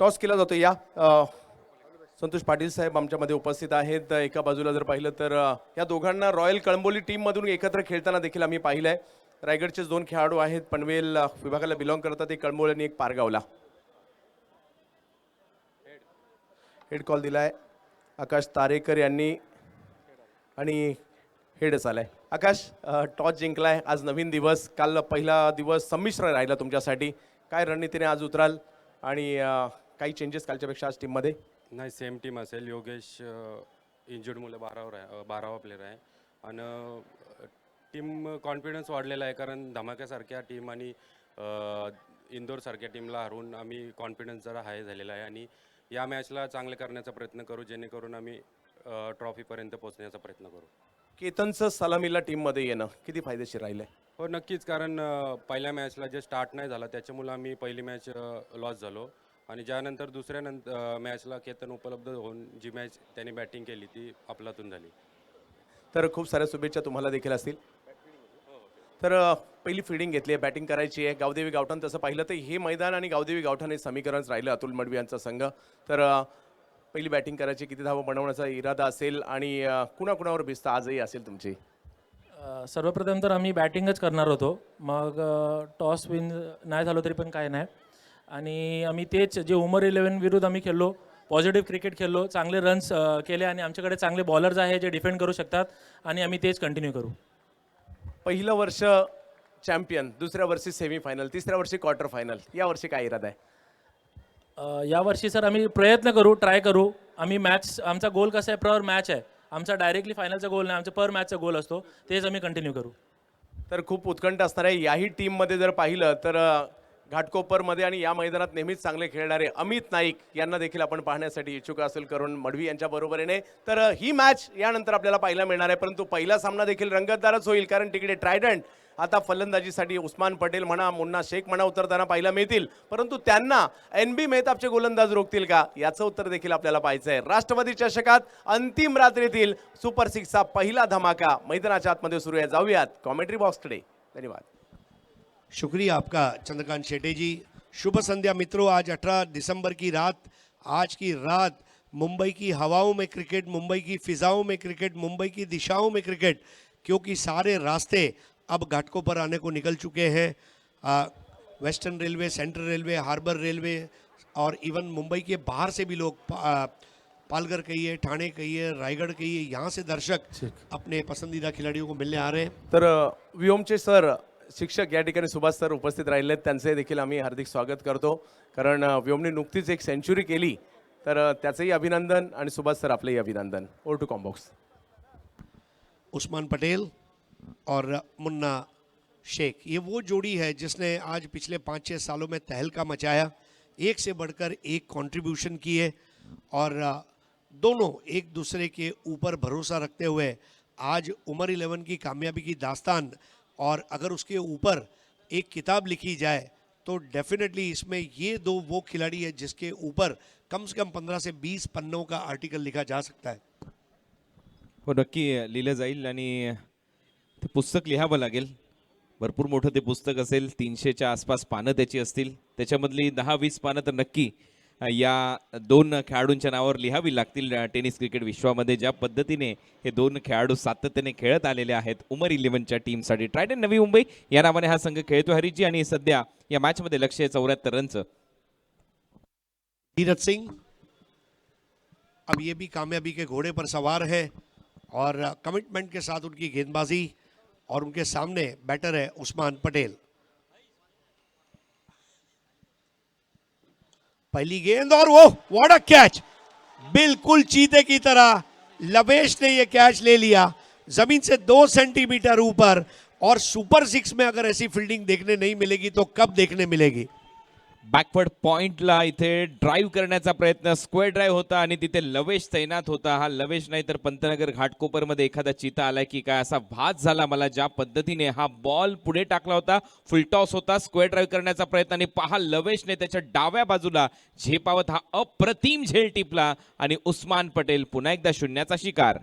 टॉस केला जातो या संतोष पाटील साहेब आमच्यामध्ये उपस्थित आहेत. एका बाजूला जर पाहिलं तर या दोघांना रॉयल कळंबोली टीममधून एकत्र खेळताना देखील आम्ही पाहिलं आहे. रायगडचेच दोन खेळाडू आहेत, पनवेल विभागाला बिलॉंग करतात, एक कळंबोली आणि एक पारगावला. हेड कॉल दिलाय आकाश तारेकर यांनी आणि हेडच आलाय. आकाश, टॉस जिंकलाय, आज नवीन दिवस, काल पहिला दिवस संमिश्र राहिला तुमच्यासाठी. काय रणनीतीने आज उतराल आणि काही चेंजेस कालच्यापेक्षा आज टीममध्ये? नाही, सेम टीम असेल. योगेश इंजुर्डमुळे 12वा प्लेअर आहे आणि टीम कॉन्फिडन्स वाढलेला आहे, कारण धमाक्यासारख्या टीम आणि इंदोरसारख्या टीमला हरवून आम्ही कॉन्फिडन्स जरा हाय झालेला आहे आणि या मॅचला चांगले करण्याचा प्रयत्न करू, जेणेकरून आम्ही ट्रॉफीपर्यंत पोहोचण्याचा प्रयत्न करू. केतनचं सलामीला टीममध्ये येणं किती फायदेशीर राहिलं? हो, नक्कीच, कारण पहिल्या मॅचला जे स्टार्ट नाही झाला त्याच्यामुळं आम्ही पहिली मॅच लॉस झालो आणि ज्यानंतर दुसऱ्या मॅचला केतन उपलब्ध होऊन जी मॅच त्यांनी बॅटिंग केली ती आपलातून झाली. तर खूप साऱ्या शुभेच्छा तुम्हाला देखील असतील. तर पहिली फिल्डिंग घेतली आहे, बॅटिंग करायची आहे गावदेवी गावठाण. तसं पाहिलं तर हे मैदान आणि गावदेवी गावठाण हे समीकरणच राहिलं अतुल मडवी यांचा संघ. तर पहिली बॅटिंग करायची, किती धावा बनवण्याचा इरादा असेल आणि कुणाकुणावर भिस्त आजही असेल तुमची? सर्वप्रथम तर आम्ही बॅटिंगच करणार होतो, मग टॉस विन नाही झालो तरी पण काय नाही. आणि आम्ही तेच जे उमर 11 विरुद्ध आम्ही खेळलो, पॉझिटिव्ह क्रिकेट खेळलो, चांगले रन्स केले आणि आमच्याकडे चांगले बॉलर्स आहे जे डिफेंड करू शकतात आणि आम्ही तेच कंटिन्यू करू. पहिलं वर्ष चॅम्पियन, दुसऱ्या वर्षी सेमीफायनल, तिसऱ्या वर्षी क्वार्टर फायनल, या वर्षी काय इरादा आहे? यावर्षी सर आम्ही प्रयत्न करू, ट्राय करू. आम्ही मॅच, आमचा गोल कसा आहे, पर मॅच आहे आमचा, डायरेक्टली फायनलचा गोल नाही, आमचा पर मॅचचा गोल असतो, तेच आम्ही कंटिन्यू करू. तर खूप उत्कंठ असणार आहे. याही टीममध्ये जर पाहिलं तर घाटकोपरमध्ये आणि या मैदानात नेहमीच चांगले खेळणारे अमित नाईक यांना देखील आपण पाहण्यासाठी इच्छुक असेल करून मडवी यांच्या बरोबरीने. तर ही मॅच यानंतर आपल्याला पाहायला मिळणार आहे, परंतु पहिला सामना देखील रंगतदारच होईल, कारण तिकडे ट्रायडंट आता फलंदाजीसाठी उस्मान पटेल म्हणा, मुन्ना शेख म्हणा उतरताना पाहायला मिळतील, परंतु त्यांना NB मेहताबचे गोलंदाज रोखतील का, याचं उत्तर देखील आपल्याला पाहायचं आहे. राष्ट्रवादी चषकात अंतिम रात्रीतील सुपर 6चा पहिला धमाका मैदानाच्या आतमध्ये सुरू आहे. जाऊयात कॉमेंट्री बॉक्सकडे. धन्यवाद. शुक्रिया आपका चंद्रकांत शेटे जी. शुभ संध्या मित्रों. आज 18 दिसंबर की रात, आज की रात मुंबई की हवाओं में क्रिकेट, मुंबई की फिजाओं में क्रिकेट, मुंबई की दिशाओं में क्रिकेट, क्योंकि सारे रास्ते अब घाटकों पर आने को निकल चुके हैं. Western Railway, Central Railway, Harbour Railway और इवन मुंबई के बाहर से भी लोग, पालघर कहिए, ठाणे कहिए, रायगढ़ कहिए, यहाँ से दर्शक अपने पसंदीदा खिलाड़ियों को मिलने आ रहे हैं. तर व्योमचे सर, शिक्षक या ठिकाणी सुभाष सर उपस्थित राहिले आहेत, त्यांचे देखील आम्ही हार्दिक स्वागत करतो, कारण व्योमने नुकतीच एक सेंचुरी केली, तर त्याचंही अभिनंदन आणि सुभाष सर आपलंही अभिनंदन. ओर टू कॉम्बॉक्स. उस्मान पटेल और मुन्ना शेख, ये वो जोड़ी है जिसने आज पिछले 5-6 सालों में तहलका मचाया, एक से बढ़कर एक कंट्रीब्यूशन किए और दोनों एक दूसरे के ऊपर भरोसा रखते हुए आज उमर 11 की कामयाबी की दास्तान, और अगर उसके ऊपर एक किताब लिखी जाए तो डेफिनेटली इसमें ये दो वो खिलाड़ी है जिसके ऊपर कम से कम 15 से 20 पन्नों का आर्टिकल लिखा जा सकता है. हो, नक्की लिहिलं जाईल आणि ते पुस्तक लिहावं लागेल. भरपूर मोठं ते पुस्तक असेल, 300च्या आसपास पानं त्याची असतील, त्याच्यामधली 10-20 पानं तर नक्की या दोन खेळाडूंच्या नावावर लिहावी लागतील. टेनिस क्रिकेट विश्वामध्ये ज्या पद्धतीने हे दोन खेळाडू सातत्याने खेळत आलेले आहेत उमर 11च्या टीमसाठी. ट्रायडंट नवी मुंबई या नावाने हा संघ खेळतो हरीजी, आणि सध्या या मॅचमध्ये लक्ष्य आहे 74 रनचं. धीरज सिंह अब ये भी कामयाबी के घोड़े पर सवार है और कमिटमेंट के साथ उनकी गेंदबाजी, और उनके सामने बैटर है उस्मान पटेल. पहली गेंद और वो व्हाट अ कैच, बिल्कुल चीते की तरह लवेश ने ये कैच ले लिया जमीन से 2 सेंटीमीटर ऊपर. और सुपर 6 में अगर ऐसी फील्डिंग देखने नहीं मिलेगी तो कब देखने मिलेगी. बॅकवर्ड पॉइंटला इथे ड्राईव्ह करण्याचा प्रयत्न, स्क्वेअर ड्राईव्ह होता आणि तिथे लवेश तैनात होता. हा लवेश नाही तर पंतनगर घाटकोपरमध्ये एखादा चिता आलाय की काय असा भास झाला मला, ज्या पद्धतीने हा बॉल पुढे टाकला होता. फुलटॉस होता, स्क्वेअर ड्राईव्ह करण्याचा प्रयत्न, आणि पहा लवेशने त्याच्या डाव्या बाजूला झेपावत हा अप्रतिम झेल टिपला आणि उस्मान पटेल पुन्हा एकदा शून्याचा शिकार.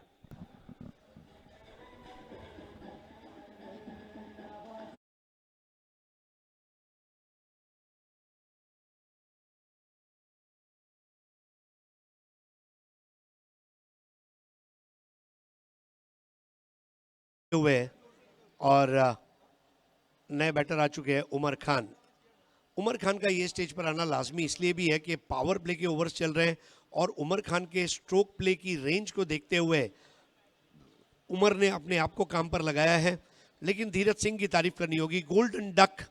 हुए और नए बैटर आ चुके हैं उमर खान। उमर खान का ये स्टेज पर आना लाजमी इसलिए भी है कि पावर प्ले के ओवर्स चल रहे हैं और उमर खान के स्ट्रोक प्ले की रेंज को देखते हुए उमर ने अपने आप को काम पर लगाया है। लेकिन धीरज सिंह की तारीफ करनी होगी, गोल्डन डक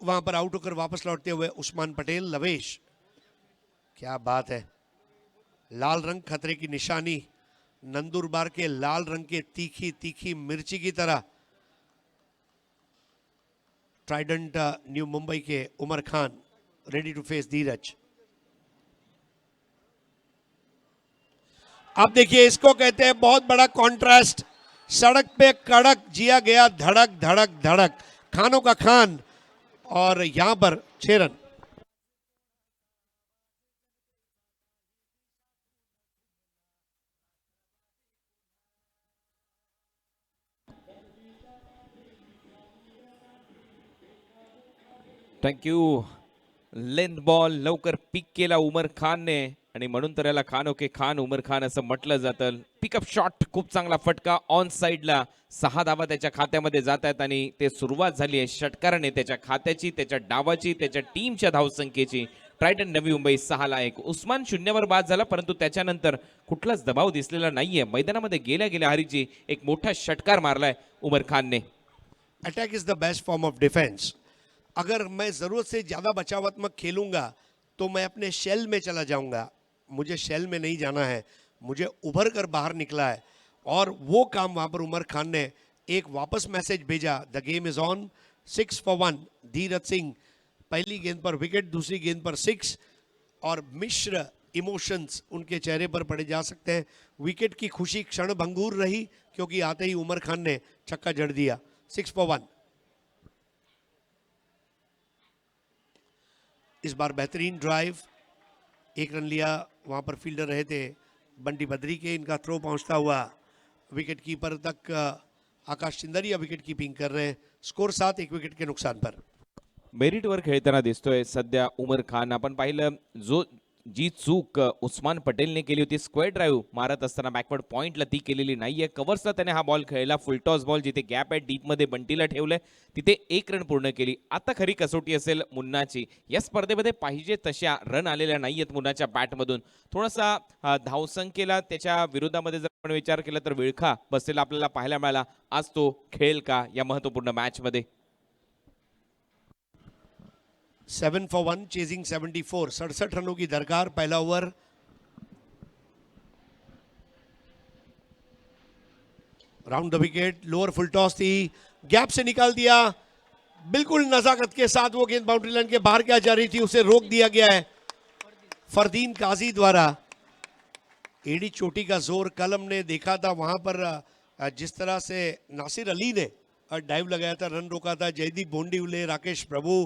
वहां पर आउट होकर वापस लौटते हुए उस्मान पटेल। लवेश, क्या बात है, लाल रंग खतरे की निशानी, नंदुरबार के लाल रंग के तीखी तीखी मिर्ची की तरह। ट्राइडेंट न्यू मुंबई के Umar Khan ready to face Dheeraj. अब देखिए, इसको कहते हैं बहुत बड़ा कॉन्ट्रास्ट। सड़क पे कड़क जिया गया धड़क धड़क धड़क, खानों का खान, और यहां पर 6 रन। थँक्यू. लेंथ बॉल लवकर पिक केला उमर खानने आणि म्हणून तर याला खान ओके खान उमर खान असं म्हटलं जातं. पिकअप शॉट, खूप चांगला फटका ऑन साईडला. 6 धावा त्याच्या खात्यामध्ये जात आहेत आणि ते सुरुवात झाली आहे षटकाराने त्याच्या खात्याची, त्याच्या डावाची, त्याच्या टीमच्या धावसंख्येची. ट्रायडंट नवी मुंबई 6-1. उस्मान 0वर बाद झाला, परंतु त्याच्यानंतर कुठलाच दबाव दिसलेला नाहीये. मैदानामध्ये गेल्या गेल्या हरीची एक मोठा षटकार मारलाय उमर खानने. Attack is the best form of defence. अगर मैं जरूरत से ज्यादा बचावात्मक खेलूंगा तो मैं अपने शेल में चला जाऊंगा। मुझे शेल में नहीं जाना है, मुझे उभर कर बाहर निकला है, और वो काम वहां पर उमर खान ने एक वापस मैसेज भेजा, the game is on. 6 for 1। Dheeraj Singh पहली गेंद पर विकेट, दूसरी गेंद पर 6, और मिश्र इमोशंस उनके चेहरे पर पड़े जा सकते हैं। विकेट की खुशी क्षण भंगुर रही क्योंकि आते ही उमर खान ने छक्का जड़ दिया। 6 for 1। इस बार बेहतरीन ड्राइव, 1 रन लिया। वहां पर फील्डर रहे थे बंटी बद्री के, इनका थ्रो पहुंचता हुआ विकेट कीपर तक। आकाश चिंदरिया विकेट कीपिंग कर रहे हैं। स्कोर 7, 1 विकेट के नुकसान पर। मेरिटवर खेळताना दिसतोय सध्या उमर खान. आपण पाहिलं जी चूक उस्मान पटेलने केली होती, स्क्वेअर ड्राईव्ह मारत असताना बॅकवर्ड पॉइंटला, ती केलेली नाहीये. कव्हर्सला त्याने हा बॉल खेळला, फुलटॉस बॉल, जिथे गॅप आहे डीपमध्ये बंटीला ठेवलंय, तिथे 1 रन पूर्ण केली. आता खरी कसोटी असेल मुन्नाची. या स्पर्धेमध्ये पाहिजे तशा रन आलेल्या नाहीयेत मुन्नाच्या बॅटमधून. थोडासा धावसंख्येला त्याच्या विरोधामध्ये जर आपण विचार केला तर विळखा बसलेला आपल्याला पाहायला मिळाला. आज तो खेळ का या महत्वपूर्ण मॅचमध्ये? 7 for 1, चेजिंग 74। 67 रनों की दरकार। पहला over, round the wicket, lower full toss थी, गैप से निकाल दिया। बिल्कुल नजाकत के साथ वो गेंद बाउंड्री लाइन के बाहर क्या जा रही थी, उसे रोक दिया गया है फरदीन काजी द्वारा। एडी चोटी का जोर कल हमने देखा था वहां पर, जिस तरह से नासिर अली ने डाइव लगाया था, रन रोका था। जयदीप बोंडीवले, राकेश प्रभु।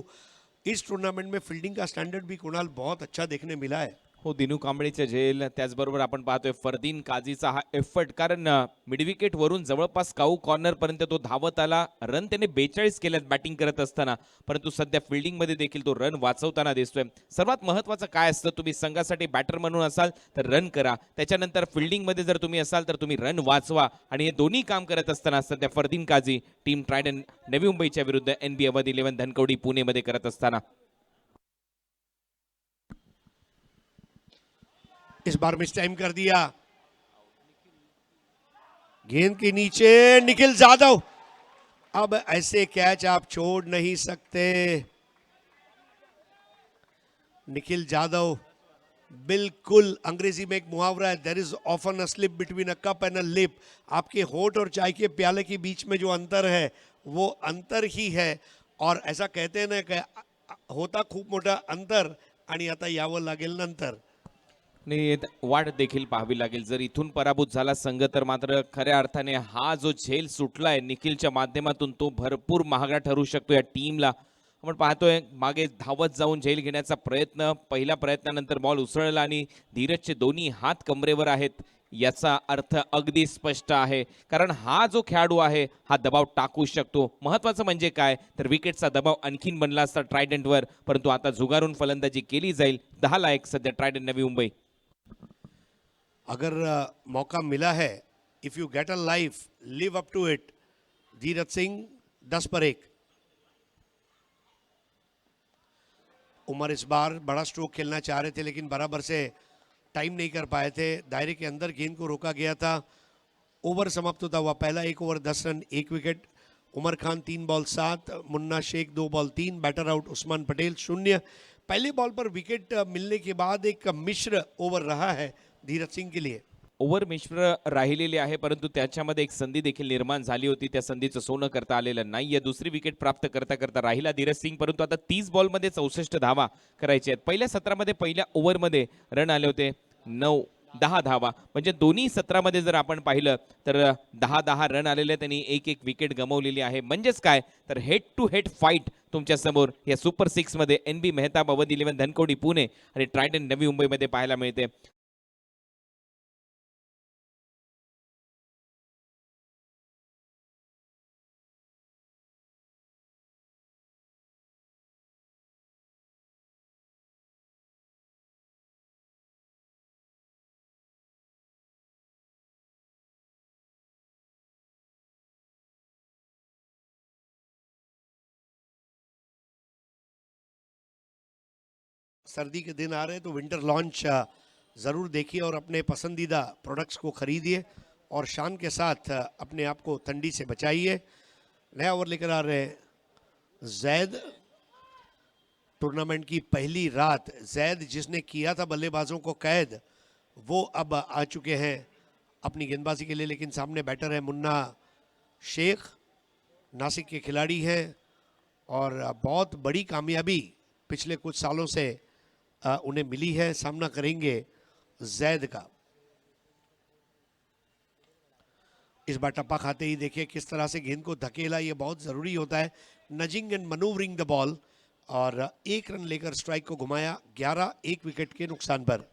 इस टूर्नामेंट में फील्डिंग का स्टैंडर्ड भी कुणाल बहुत अच्छा देखने मिला है। हो, दिनू कांबळेचे झेल, त्याचबरोबर आपण पाहतोय फरदीन काझीचा हा एफर्ट. कारण मिडविकेट वरून जवळपास काऊ कॉर्नर पर्यंत तो धावत आला. रन त्याने 42 केल्यात बॅटिंग करत असताना, परंतु सध्या फिल्डिंग मध्ये देखील तो रन वाचवताना दिसतोय. सर्वात महत्त्वाचं काय असतं, तुम्ही संघासाठी बॅटर म्हणून असाल तर रन करा, त्याच्यानंतर फिल्डिंग मध्ये जर तुम्ही असाल तर तुम्ही रन वाचवा. आणि हे दोन्ही काम करत असताना सध्या फरदीन काझी टीम ट्रायडंट नवी मुंबईच्या विरुद्ध NB अवध 11 धनकवडी पुणे मध्ये करत असताना. इस बार मिस टाइम कर दिया, गेंद के नीचे निखिल जाधव। अब ऐसे कैच आप छोड़ नहीं सकते। निखिल जाधव बिल्कुल, अंग्रेजी में एक मुहावरा है, there is often a slip between a cup and a lip. आपके होठ और चाय के प्याले के बीच में जो अंतर है वो अंतर ही है। और ऐसा कहते हैं ना कि होता खूप मोठा अंतर आणि आता यावं लागेल नंतर। आणि वाट देखील पाहावी लागेल. जर इथून पराभूत झाला संघ तर मात्र खऱ्या अर्थाने हा जो झेल सुटलाय निखिलच्या माध्यमातून तो भरपूर महागडा ठरू शकतो या टीमला. आपण पाहतोय मागे धावत जाऊन झेल घेण्याचा प्रयत्न, पहिल्या प्रयत्नानंतर बॉल उसळला आणि धीरजचे दोन्ही हात कमरेवर आहेत. याचा अर्थ अगदी स्पष्ट आहे, कारण हा जो खेळाडू आहे हा दबाव टाकू शकतो. महत्वाचं म्हणजे काय तर विकेटचा दबाव आणखीन बनला असता ट्रायडंटवर, परंतु आता झुगारून फलंदाजी केली जाईल. 10-1 सध्या ट्रायडंट नवी मुंबई. अगर मौका मिला है if you get a life, live up to it. Dheeraj Singh 10 पर 1। उमर इस बार बड़ा स्ट्रोक खेलना चाह रहे थे लेकिन बराबर से टाइम नहीं कर पाए थे। दायरे के अंदर गेंद को रोका गया था। ओवर समाप्त होता हुआ पहला 1 over 10 run 1 wicket. Umar Khan 3 ball 7, Munna Shaikh 2 ball 3। Batter out Usman Patel 0। पहले बॉल पर विकेट मिलने के बाद एक मिश्र ओवर रहा है धीरज सिंह के लिए। ओव्हर मिश्र राहिलेली आहे, परंतु त्याच्यामध्ये एक संधी देखील निर्माण झाली होती. त्या संधीचं सोनं करता आलेलं नाहीये. दुसरी विकेट प्राप्त करता करता राहिला धीरज सिंग, परंतु आता 30 बॉलमध्ये 64 धावा करायचे आहेत. पहिल्या सत्रामध्ये पहिल्या ओव्हरमध्ये रन आले होते 9-10 धावा, म्हणजे दोन्ही सत्रामध्ये जर आपण पाहिलं तर 10-10 रन आलेले. त्यांनी एक विकेट गमावलेली आहे. म्हणजेच काय तर हेड टू हेड फाईट तुमच्या समोर या सुपर 6 मध्ये NB मेहताब, अवध 11, धनकवडी पुणे आणि ट्रायडन नवी मुंबईमध्ये पाहायला मिळते. सर्दी के दिन आ रहे हैं तो विंटर लॉन्च ज़रूर देखिए और अपने पसंदीदा प्रोडक्ट्स को खरीदिए और शान के साथ अपने आप को ठंडी से बचाइए। नया ओवर लेकर आ रहे हैं जैद। टूर्नामेंट की पहली रात जैद जिसने किया था बल्लेबाजों को कैद, वो अब आ चुके हैं अपनी गेंदबाजी के लिए। लेकिन सामने बैटर है मुन्ना शेख, नासिक के खिलाड़ी हैं और बहुत बड़ी कामयाबी पिछले कुछ सालों से उन्हें मिली है। सामना करेंगे जैद का। इस बार टप्पा खाते ही देखिए किस तरह से गेंद को धकेला, ये बहुत ज़रूरी होता है। Nudging and manoeuvring the ball, और 1 रन लेकर स्ट्राइक को घुमाया 11 1 विकेट के नुकसान पर।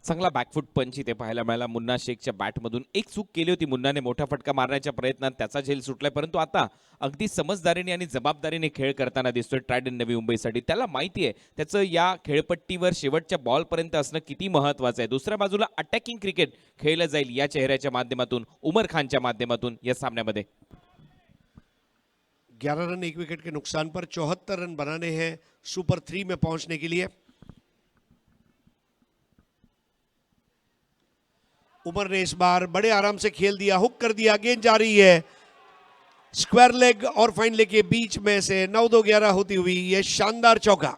चांगला बॅकफुट पंच इथे पाहायला मिळाला मुन्ना शेखच्या बॅटमधून. एक चूक केली होती मुन्नाने मोठा फटका मारण्याच्या प्रयत्नात, त्याचा झेल सुटलाय, परंतु आता अगदी समजदारीने आणि जबाबदारीने खेळ करताना दिसतोय ट्रायडन नवी मुंबईसाठी. त्याला माहिती आहे त्याचं या खेळपट्टीवर शेवटच्या बॉलपर्यंत असणं किती महत्वाचं आहे. दुसऱ्या बाजूला अटॅकिंग क्रिकेट खेळलं जाईल या चेहऱ्याच्या माध्यमातून, उमर खानच्या माध्यमातून या सामन्यामध्ये. 11 रन 1 विकेट के नुकसान पर 74 रन बनाने हैं सुपर 3 में पहुंचने के लिए। उमर ने इस बार बड़े आराम से खेल दिया, हुक कर दिया, गेंद जा रही है स्क्वायर लेग और फाइन लेग के बीच में से 9-2-11 होती हुई ये शानदार चौका।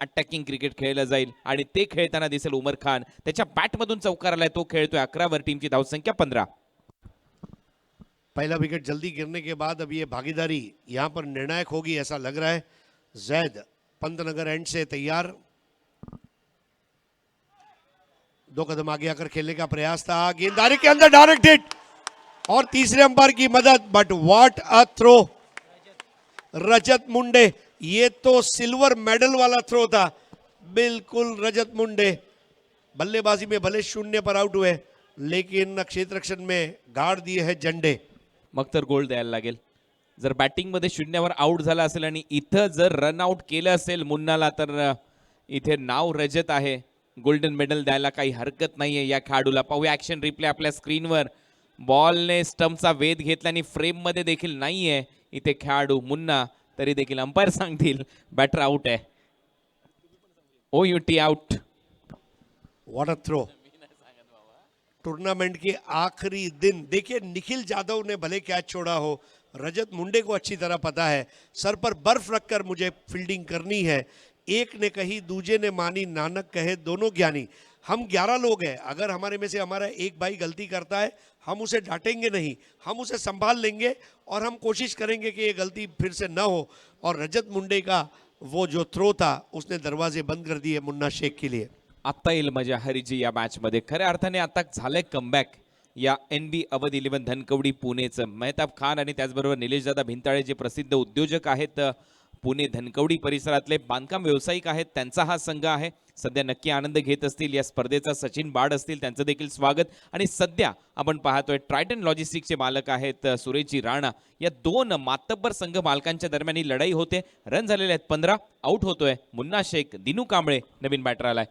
अटॅकिंग क्रिकेट खेळलं जाईल आणि ते खेळताना दिसेल उमर खान. त्याच्या बॅटमधून चौकार आलाय, तो खेळतोय 11 वर. टीमची धावसंख्या 15. पहला विकेट जल्दी गिरने के बाद अब ये भागीदारी यहां पर निर्णायक होगी ऐसा लग रहा है। जैद पंतनगर एंड से तैयार, 2 कदम आगे आकर खेलने का प्रयास था, गेंददारी के अंदर डायरेक्ट हिट और तीसरे अंपायर की मदद। बट व्हाट अ थ्रो, रजत मुंडे, ये तो सिल्वर मेडल वाला थ्रो था बिल्कुल। रजत मुंडे बल्लेबाजी में भले 0 पर आउट हुए लेकिन क्षेत्र रक्षण में गाड़ दिए हैं झंडे। मग तर गोल द्यायला लागेल. जर बॅटिंग मध्ये 0 आउट झाला असेल आणि इथं जर रन आउट केलं असेल मुन्नाला, तर इथे नाव रजत आहे. गोल्डन मेडल द्यायला काही हरकत नाहीये या खेळाडूला. पाहूया ऍक्शन रिप्ले आपल्या स्क्रीनवर. बॉलने स्टंपचा वेध घेतला आणि फ्रेम मध्ये देखील नाहीये इथे खेळाडू मुन्ना, तरी देखील अंपायर सांगतील बॅटर आउट आहे. OUT out. What a throw. Tournament के आखिरी दिन देखिए, निखिल जाधव ने भले कैच छोड़ा हो, रजत मुंडे को अच्छी तरह पता है सर पर बर्फ रखकर मुझे फील्डिंग करनी है। एक ने कही दूजे ने मानी, नानक कहे दोनों ज्ञानी। हम 11 लोग हैं, अगर हमारे में से हमारा एक भाई गलती करता है हम उसे डांटेंगे नहीं, हम उसे संभाल लेंगे और हम कोशिश करेंगे कि ये गलती फिर से न हो। और रजत मुंडे का वो जो थ्रो था उसने दरवाजे बंद कर दिए मुन्ना शेख के लिए। आता येईल मजा हरीजी या मॅच मध्ये. खऱ्या अर्थाने आता झालंय कमबॅक या NB अवध 11 धनकवडी पुणेचं. मेहताब खान आणि त्याचबरोबर निलेशदादा भिंताळे जे प्रसिद्ध उद्योजक आहेत पुणे धनकवडी परिसरातले बांधकाम व्यावसायिक आहेत, त्यांचा हा संघ आहे. सध्या नक्की आनंद घेत असतील या स्पर्धेचा. सचिन बाड असतील, त्यांचं देखील स्वागत. आणि सध्या आपण पाहतोय ट्रायटन लॉजिस्टिक्सचे मालक आहेत सुरेशजी राणा. या दोन मातब्बर संघ मालकांच्या दरम्यान ही लढाई होते. रन झालेले आहेत 15. आउट होतोय मुन्ना शेख. दिनू कांबळे नवीन बॅटर आलाय.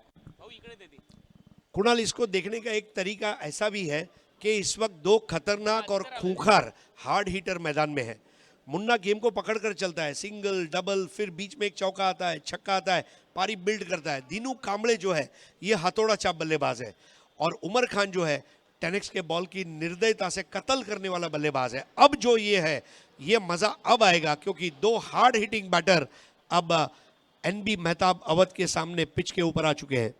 कुणाल, इसको देखने का एक तरीका ऐसा भी है कि इस वक्त दो खतरनाक और खूंखार हार्ड हिटर मैदान में है। मुन्ना गेम को पकड़कर चलता है, सिंगल डबल, फिर बीच में एक चौका आता है, छक्का आता है, पारी बिल्ड करता है। दीनू कांबळे जो है ये हथौड़ा चाप बल्लेबाज है और उमर खान जो है टेनिस के बॉल की निर्दयता से कत्ल करने वाला बल्लेबाज है। अब जो ये है ये मजा अब आएगा क्योंकि दो हार्ड हिटिंग बैटर अब NB मेहताब अवध के सामने पिच के ऊपर आ चुके हैं।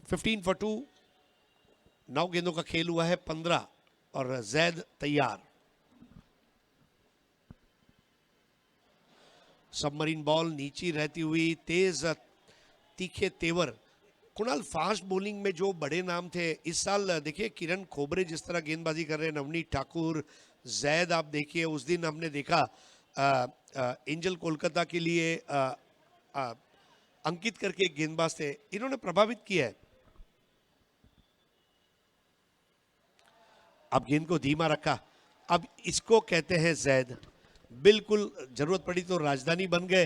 15 for 2, 9 गेंदों का खेल हुआ है, 15 और जैद तैयार। सबमरीन बॉल नीची रहती हुई, तेज तीखे तेवर। कुणाल, फास्ट बॉलिंग में जो बड़े नाम थे इस साल देखिए, किरण खोबरे जिस तरह गेंदबाजी कर रहे हैं, नवनीत ठाकुर, जैद आप देखिए, उस दिन हमने देखा एंजल कोलकाता के लिए अंकित करके एक गेंदबाज थे, इन्होंने प्रभावित किया है। अब गेंद को धीमा रखा, अब इसको कहते हैं जैद। बिल्कुल जरूरत पड़ी तो राजधानी बन गए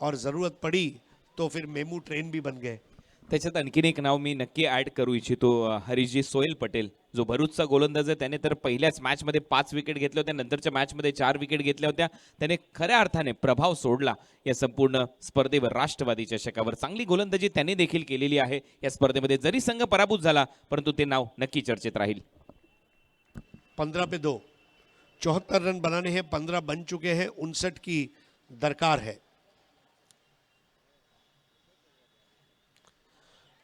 और जरूरत पड़ी तो फिर मेमू ट्रेन भी बन गए। त्याच्यात आणखीन एक नाव मी नक्की ऍड करू इच्छितो, हरीशजी सोहेल पटेल, जो भरूचचा गोलंदाज आहे. त्याने तर पहिल्याच मॅचमध्ये 5 विकेट घेतल्या होत्या, नंतरच्या मॅचमध्ये 4 विकेट घेतल्या होत्या. त्याने खऱ्या अर्थाने प्रभाव सोडला या संपूर्ण स्पर्धेवर. राष्ट्रवादी चषकावर चांगली गोलंदाजी त्याने देखील केलेली आहे या स्पर्धेमध्ये. जरी संघ पराभूत झाला परंतु ते नाव नक्की चर्चेत राहील. 15 पे 2, 74 रन बनाने हैं, 15 बन चुके हैं, 59 की दरकार है।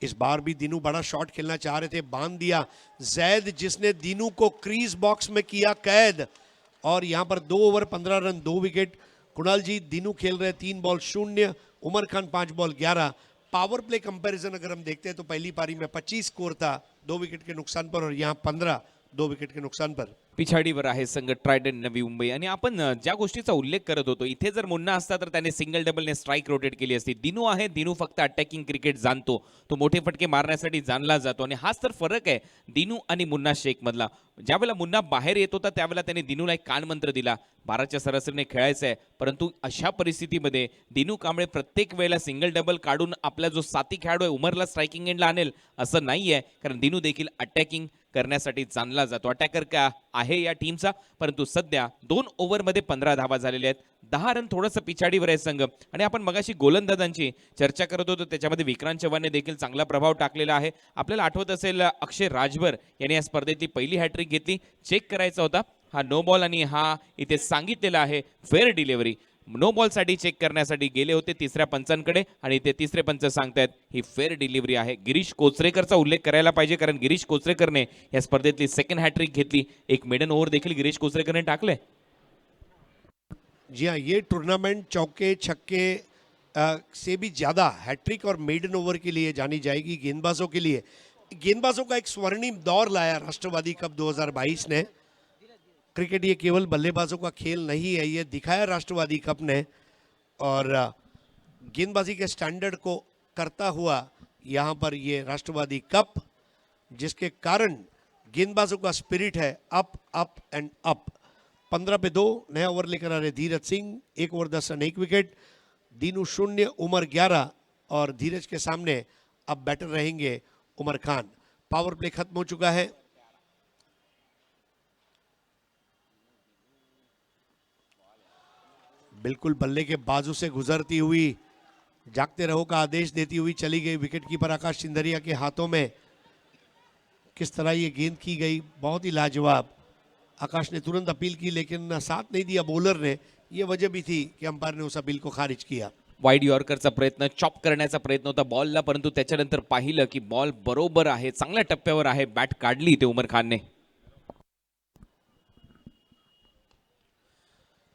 इस बार भी दीनू बड़ा शॉट खेलना चाह रहे थे, बांध दिया जैद, जिसने दीनू को क्रीज बॉक्स में किया कैद। और यहां पर 2 over 15 run 2 wicket. Kunal ji, Dinu खेल रहे 3 ball 0, Umar Khan 5 ball 11। Power play comparison अगर हम देखते हैं तो पहली पारी में 25 स्कोर था 2 विकेट के नुकसान पर, और यहां 15 2 विकेट के नुकसान पर। पिछाडीवर आहे संघ ट्रायडन नवी मुंबई. आणि आपण ज्या गोष्टीचा उल्लेख करत होतो, इथे जर मुन्ना असता तर त्याने सिंगल डबलने स्ट्राईक रोटेट केली असती. दिनू आहे, दिनू फक्त अटॅकिंग क्रिकेट जाणतो, तो मोठे फटके मारण्यासाठी जाणला जातो. आणि हाच तर फरक आहे दिनू आणि मुन्ना शेख मधला. ज्यावेळेला मुन्ना बाहेर येत होता त्यावेळेला त्याने दिनूला एक कानमंत्र दिला, 12च्या सरासरीने खेळायचं आहे. परंतु अशा परिस्थितीमध्ये दिनू कांबळे प्रत्येक वेळेला सिंगल डबल काढून आपला जो साथी खेळाडू आहे उमरला स्ट्रायकिंग एंडला आणेल असं नाहीये, कारण दिनू देखील अटॅकिंग करण्यासाठी जाणला जातो. अटॅकर का आहे या टीमचा. परंतु सध्या 2 ओव्हरमध्ये 15 धावा झालेल्या आहेत. 10 रन थोडंसं पिछाडीवर आहे संघ. आणि आपण मगाशी गोलंदाजांची चर्चा करत होतो, त्याच्यामध्ये विक्रांत चव्हाणने देखील चांगला प्रभाव टाकलेला आहे. आपल्याला आठवत असेल अक्षय राजभर यांनी या स्पर्धेतली पहिली हॅट्रिक घेतली. चेक करायचा होता हा नो बॉल, आणि हा इथे सांगितलेला आहे फेअर डिलिव्हरी. नो बॉलसाठी चेक करण्यासाठी गेले होते तिसऱ्या पंचांकडे, आणि ते तिसरे पंच सांगतायत ही फेअर डिलिव्हरी आहे. गिरीश कोचरेकरचा उल्लेख करायला पाहिजे, कारण गिरीश कोचरेकरने या स्पर्धेतली सेकंड हॅट्रिक घेतली. एक मेडन ओव्हर देखील गिरीश कोचरेकरने टाकले. जी हाँ, ये टूर्नामेंट चौके छक्के से भी ज़्यादा हैट्रिक और मेडन ओवर के लिए जानी जाएगी गेंदबाजों के लिए। गेंदबाजों का एक स्वर्णिम दौर लाया राष्ट्रवादी कप 2022 ने। क्रिकेट ये केवल बल्लेबाजों का खेल नहीं है, ये दिखाया राष्ट्रवादी कप ने, और गेंदबाजी के स्टैंडर्ड को करता हुआ यहाँ पर ये राष्ट्रवादी कप, जिसके कारण गेंदबाजों का स्पिरिट है अप अप एंड अप। 15 पे 2, नया ओवर लेकर आ रहे Dheeraj Singh, 1 over 10 run 1 wicket. Dinu 0, Umar 11, और धीरज के सामने अब बैटर रहेंगे उमर खान। पावर प्ले खत्म हो चुका है। बिल्कुल बल्ले के बाजू से गुजरती हुई, जागते रहो का आदेश देती हुई चली गई विकेट कीपर आकाश सिंधरिया के हाथों में। किस तरह ये गेंद की गई, बहुत ही लाजवाब। आकाश ने तुरंत अपील की लेकिन साथ नहीं दिया बॉलर ने। ये वजह भी थी कि अंपायर ने उस अपील को खारिज किया। वाईड यॉर्करचा प्रयत्न, चॉप करण्याचा प्रयत्न होता बॉलला, परंतु त्याच्यानंतर पाहिलं की बॉल बरोबर आहे, चांगल्या टप्प्यावर आहे, बॅट काढली ते उमर खानने.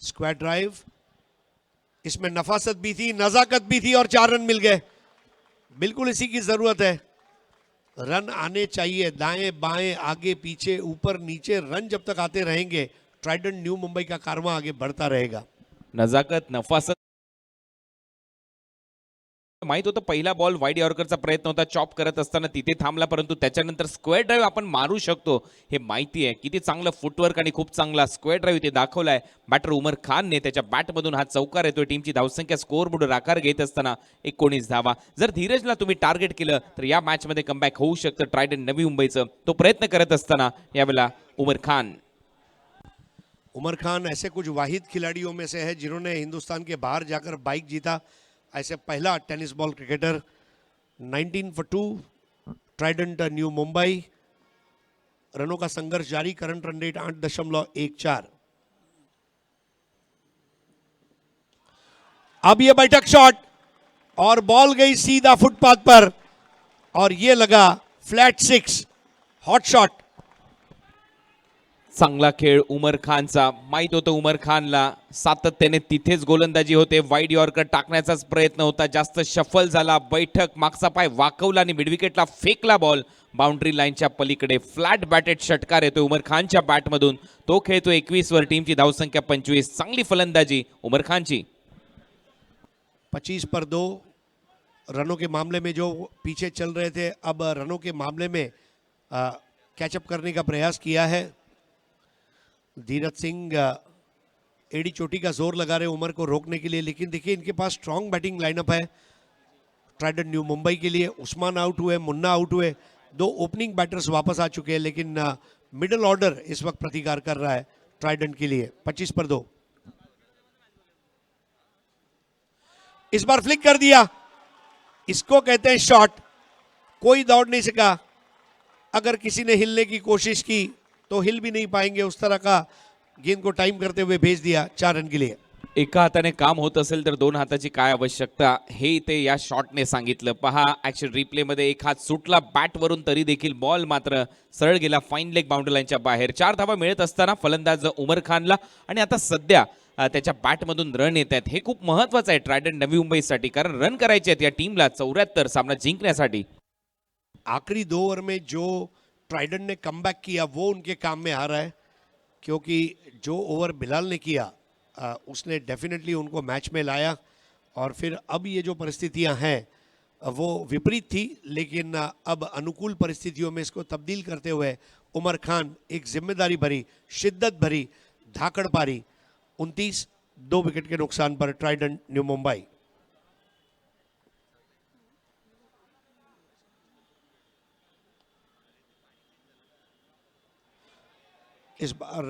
स्क्वायर ड्राइव, इसमें नफासत भी थी, नजाकत भी थी, और 4 रन मिल गए। बिल्कुल इसी की जरूरत है। रन आने चाहिए, दाएं बाएं आगे पीछे ऊपर नीचे रन जब तक आते रहेंगे ट्राइडेंट न्यू मुंबई का कारवां आगे बढ़ता रहेगा. नजाकत नफासत माहित होतं पहिला बॉल वाईड यॉर्करचा प्रयत्न होता चॉप करत असताना तिथे थांबला, परंतु त्याच्यानंतर स्क्वेअर ड्राईव्ह आपण मारू शकतो हे माहिती आहे. किती चांगलं फुटवर्क आणि खूप चांगला स्क्वेअर ड्राईव्ह ते दाखवलाय बॅटर उमर खानने. त्याच्या बॅटमधून हा चौकार येतोय. टीमची धावसंख्या स्कोअर बोर्डवर आकार घेत असताना 19 धावा. जर धीरजला तुम्ही टार्गेट केलं तर या मॅचमध्ये कमबॅक होऊ शकतं ट्रायडंट नवी मुंबईचं. तो प्रयत्न करत असताना यावेळेला उमर खान. उमर खान ऐसे कुछ वाहिद खिलाड़ियों में से है जिन्होंने हिंदुस्तान के बाहर जाकर बाइक जीता. ऐसे पहला tennis ball cricketer. 19 for 2 Trident new Mumbai. रनों का संघर्ष जारी. Current run rate 8.14. अब ये बैठक शॉट और बॉल गई सीधा फुटपाथ पर और ये लगा फ्लैट 6. Hot shot. चांगला खेळ उमर खानचा. माहित होतं उमर खानला सातत्याने तिथेच गोलंदाजी होते. वाईड यॉर्कर टाकण्याचाच प्रयत्न होता. जास्त शफल झाला. बैठक मागचा पाय वाकवला आणि मिडविकेटला फेकला बॉल बाउंड्री लाईनच्या पलीकडे. फ्लॅट बॅटेड षटकार येतोय उमर खानच्या बॅटमधून. तो खेळतो 21 वर. टीमची धावसंख्या 25. चांगली फलंदाजी उमर खानची. 25 पर 2 रनों के मामले में जो पीछे चल रहे थे अब रनों के मामले में कैचअप करने का प्रयास किया है. धीरज सिंह एडी चोटी का जोर लगा रहे उमर को रोकने के लिए, लेकिन देखिए इनके पास स्ट्रांग बैटिंग लाइनअप है ट्राइडेंट न्यू मुंबई के लिए. उस्मान आउट हुए, मुन्ना आउट हुए, 2 ओपनिंग बैटर्स वापस आ चुके हैं, लेकिन मिडिल ऑर्डर इस वक्त प्रतिकार कर रहा है ट्राइडेंट के लिए. 25 पर 2. इस बार फ्लिक कर दिया. इसको कहते हैं शॉट. कोई दौड़ नहीं सका. अगर किसी ने हिलने की कोशिश की तो हिल भी नहीं पाएंगे. उस तरह का गेंद को टाइम करते हुए भेज दिया 4 रन के लिए. एका हाताने काम होत असेल तर 2 हाताची काय आवश्यकता हे ते या शॉटने सांगितलं. पहा ऍक्शन रिप्लेमध्ये एक हात सुटला बॅटवरून तरी देखील बॉल मात्र सरळ गेला फाईन लेग बाउंड्री लाईनच्या बाहेर. 4 धावा मिळत असताना फलंदाज उमर खानला आणि आता सध्या त्याच्या बॅटमधून रन येत आहेत. हे खूप महत्वाचं आहे ट्रायडंट नवी मुंबईसाठी, कारण रन करायचे आहेत या टीमला 74 सामना जिंकण्यासाठी. आखिरी 2 ओवर में जो ट्राइडेंट ने कमबैक किया वो उनके काम में आ रहा है, क्योंकि जो ओवर बिलाल ने किया उसने डेफिनेटली उनको मैच में लाया. और फिर अब ये जो परिस्थितियां हैं वो विपरीत थी, लेकिन अब अनुकूल परिस्थितियों में इसको तब्दील करते हुए उमर खान एक जिम्मेदारी भरी, शिद्दत भरी धाकड़ पारी. 29 2 विकेट के नुकसान पर ट्राइडेंट न्यू मुंबई. इस बार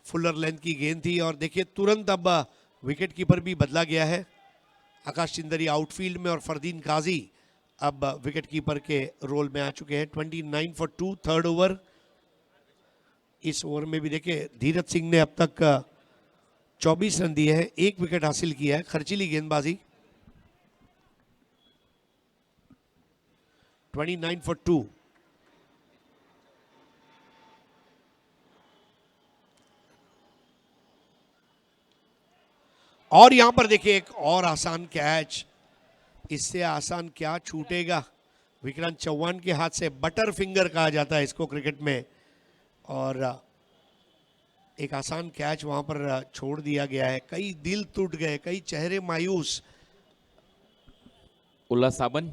फुलर लेंथ की गेंद थी और देखिए तुरंत अब विकेट कीपर भी बदला गया है. आकाश चिंदरी आउटफील्ड में और फरदीन काजी अब विकेट कीपर के रोल में आ चुके हैं. 29 for 2 थर्ड ओवर. इस ओवर में भी देखिए धीरज सिंह ने अब तक 24 रन दिए हैं, 1 विकेट हासिल किया है. खर्चीली गेंदबाजी. 29 for 2. और यहां पर देखिए एक और आसान कैच. इससे आसान क्या छूटेगा. विक्रांत चौहान के हाथ से बटर फिंगर कहा जाता है इसको क्रिकेट में, और एक आसान कैच वहां पर छोड़ दिया गया है. कई दिल टूट गए, कई चेहरे मायूस. उल्हास साबन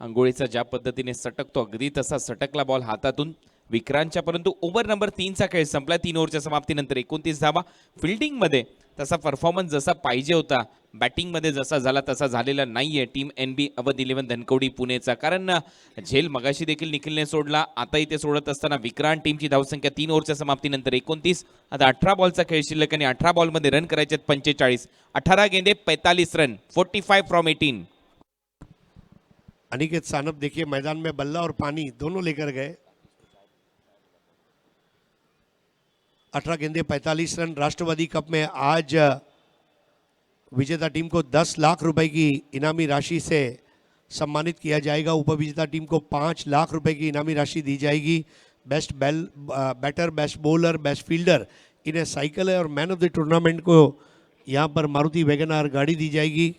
अंघोळीचा ज्या पद्धतीने सटकतो अगदी तसा सटकला बॉल हातातून विक्रांतच्या. परंतु ओव्हर नंबर 3चा खेळ संपला. 3 ओव्हरच्या समाप्तीनंतर 29 धावा. फिल्डिंगमध्ये तसा परफॉर्मन्स जसा पाहिजे होता, बॅटिंगमध्ये जसा झाला तसा झालेला नाहीये टीम NB अवध 11 धनकवडी पुणेचा. कारण झेल मगाशी देखील निखिलने सोडला, आताही ते सोडत असताना विक्रांत. टीमची धावसंख्या 3 ओव्हरच्या समाप्तीनंतर 29. आता 18 बॉलचा खेळ शिल्लक आणि 18 बॉलमध्ये रन करायचे 45. 18 गेंदे 45 रन. 45 फ्रॉम 18. अनिकेत सानप देखिए मैदान में बल्ला और पानी दोनों लेकर गए. 18 गेंदे 45 रन. राष्ट्रवादी कप में आज विजेता टीम को 10 लाख रुपए की इनामी राशि से सम्मानित किया जाएगा. उपविजेता टीम को 5 लाख रुपए की इनामी राशि दी जाएगी. Best batter, best bowler, best fielder इन्हें साइकिल है, और मैन ऑफ द टूर्नामेंट को यहाँ पर मारुति वैगन आर गाड़ी दी जाएगी.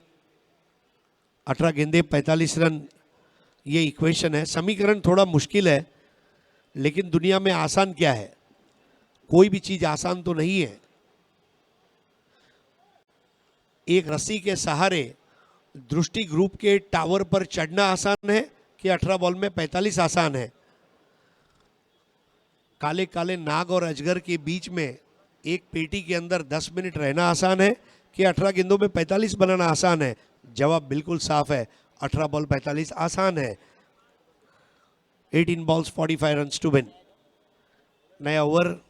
18 गेंदे 45 रन. ये इक्वेशन है। समीकरण थोड़ा मुश्किल है, लेकिन दुनिया में आसान क्या है? कोई भी चीज आसान तो नहीं है। एक रस्सी के सहारे दृष्टि ग्रुप के टावर पर चढ़ना आसान है कि 18 बॉल में 45 आसान है? काले काले नाग और अजगर के बीच में एक पेटी के अंदर 10 मिनट रहना आसान है कि 18 गेंदों में 45 बनाना आसान है? जवाब बिल्कुल साफ है, 18 बॉल 45 आसान है। 18 बॉल्स 45 रन्स टू विन। नया ओवर,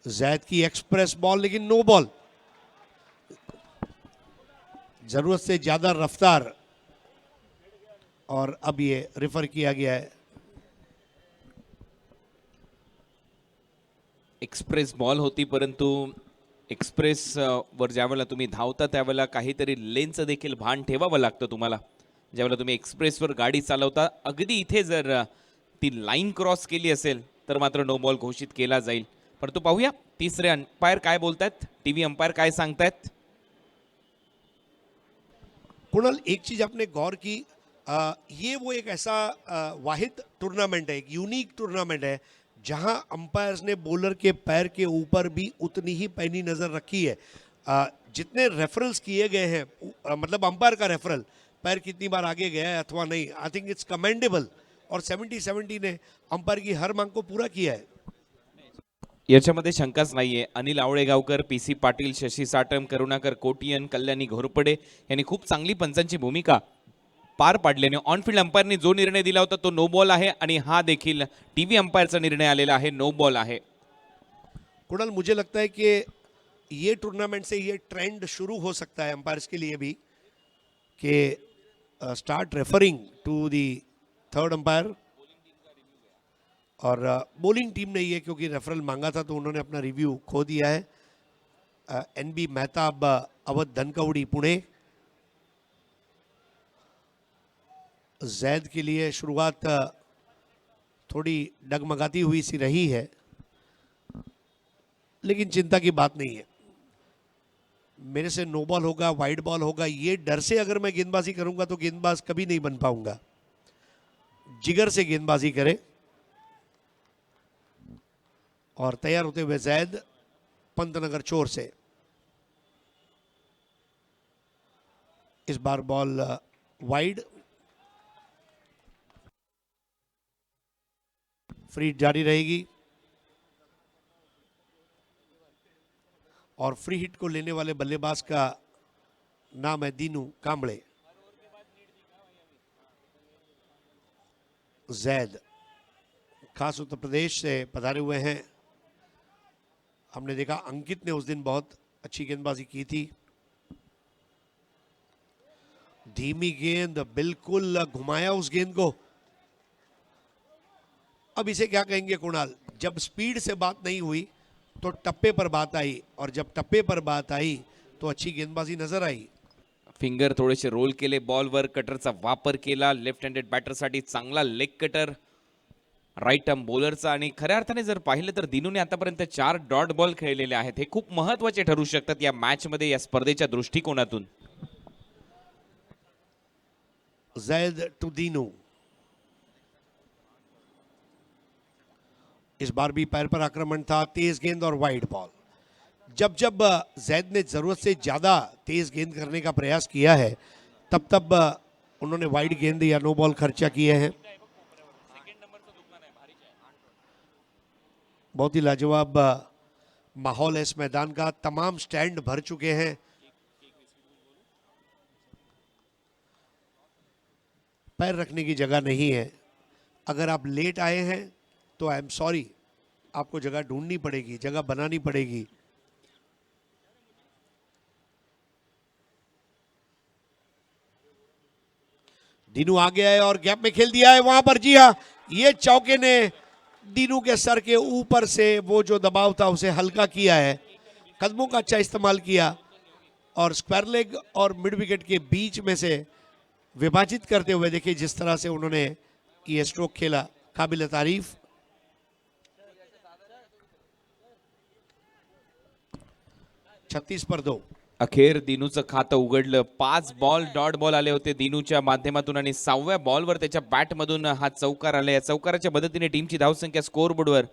जैद की एक्सप्रेस बॉल, लेकिन नो बॉल। जरूरत से ज्यादा रफ्तार, और अब ये रेफर किया गया है। एक्सप्रेस बॉल होती, परंतु एक्सप्रेस वर ज्यावेळेला तुम्ही धावता त्यावेळेला काहीतरी लेनचं देखील भान ठेवावं लागतं तुम्हाला. ज्यावेळेला तुम्ही एक्सप्रेसवर गाडी चालवता, अगदी इथे जर ती लाईन क्रॉस केली असेल तर मात्र नो बॉल घोषित केला जाईल. परंतु पाहूया तिसरे अंपायर काय बोलतायत, टीव्ही अंपायर काय सांगतायत. कुणाल, एक चीज आपने गौर की, ये वो एक ऐसा वाहिद टूर्नामेंट है, एक यूनिक टूर्नामेंट है जहां अंपायर्स ने बॉलर के पैर के ऊपर भी उतनी ही पैनी नजर रखी है। जितने रेफरल्स किए गए हैं, मतलब अंपायर का रेफरल पैर कितनी बार आगे गया है अथवा नहीं, आई थिंक इट्स कमेंडेबल। और 70-70 ने अंपायर की हर मांग को पूरा किया है। याच्यामध्ये शंकाच नाहीये. अनिल आवळेगावकर, पी.सी. पाटील, शशी साटम, करुणाकर कोटियन, कल्याणी घोरपडे यांनी खूप चांगली पंचांची भूमिका पार पाडल्याने ऑनफील्ड अंपायरने जो निर्णय दिला होता तो नो बॉल आहे आणि हा देखील टीव्ही अंपायरचा निर्णय आलेला आहे, नो बॉल आहे. कुणाल, मुझे लगता है कि ये टूर्नामेंट से ये ट्रेंड शुरू हो सकता है अंपायर्स के लिए भी, कि start referring to the third umpire. और बॉलिंग टीम ने ये क्योंकि रेफरल मांगा था तो उन्होंने अपना रिव्यू खो दिया है। एनबी मेहताब, अवध धनकवड़ी, पुणे। जैद के लिए शुरुआत थोड़ी डगमगाती हुई सी रही है, लेकिन चिंता की बात नहीं है। मेरे से नो बॉल होगा, वाइड बॉल होगा, ये डर से अगर मैं गेंदबाजी करूंगा तो गेंदबाज कभी नहीं बन पाऊंगा। जिगर से गेंदबाजी करें। और तैयार होते हुए जैद, पंतनगर चोर से। इस बार बॉल वाइड, फ्री जारी रहेगी। और फ्री हिट को लेने वाले बल्लेबाज का नाम है दीनू कांबळे। जैद खास उत्तर प्रदेश से पधारे हुए हैं। हमने देखा अंकित ने उस दिन बहुत अच्छी गेंदबाजी की थी। धीमी गेंद, बिल्कुल घुमाया उस गेंद को। अब इसे क्या कहेंगे कुणाल, जब स्पीड से बात नहीं हुई तो टप्पे पर बात आई, और जब टप्पे पर बात आई तो अच्छी गेंदबाजी नजर आई। फिंगर थोडेसे रोल केले, बॉलवर कटरचा वापर केला. लेफ्ट हँडेड बॅटरसाठी चांगला लेग कटर राईट आर्म बॉलरचा. आणि खऱ्या अर्थाने जर पाहिलं तर दिनूने आतापर्यंत 4 डॉट बॉल खेळलेले आहेत. हे खूप महत्त्वाचे ठरू शकतात या मॅच मध्ये, या स्पर्धेच्या दृष्टिकोनातून. जैद टू दीनू। इस बार भी पैर पर आक्रमण था, तेज गेंद और वाइड बॉल। जब जब जैद ने जरूरत से ज्यादा तेज गेंद करने का प्रयास किया है, तब तब उन्होंने वाइड गेंद या नो बॉल खर्चा किए हैं। बहुत ही लाजवाब माहौल है इस मैदान का। तमाम स्टैंड भर चुके हैं। पैर रखने की जगह नहीं है। अगर आप लेट आए हैं तो आई एम सॉरी, आपको जगह ढूंढनी पड़ेगी, जगह बनानी पड़ेगी। दीनू आ गया है और गैप में खेल दिया है वहां पर। जी हाँ, ये चौके ने दीनू के सर के ऊपर से वो जो दबाव था उसे हल्का किया है। कदमों का अच्छा इस्तेमाल किया और स्क्वायर लेग और मिड विकेट के बीच में से विभाजित करते हुए देखिए जिस तरह से उन्होंने ये स्ट्रोक खेला, काबिल तारीफ। छत्तीस पर 2। अखेर दिनूचं खातं उघडलं. 5 बॉल डॉट बॉल आले होते दिनूच्या माध्यमातून आणि 6व्या बॉलवर त्याच्या बॅटमधून हा चौकार आला. या चौकाराच्या मदतीने टीमची धावसंख्या स्कोअरबोर्डवर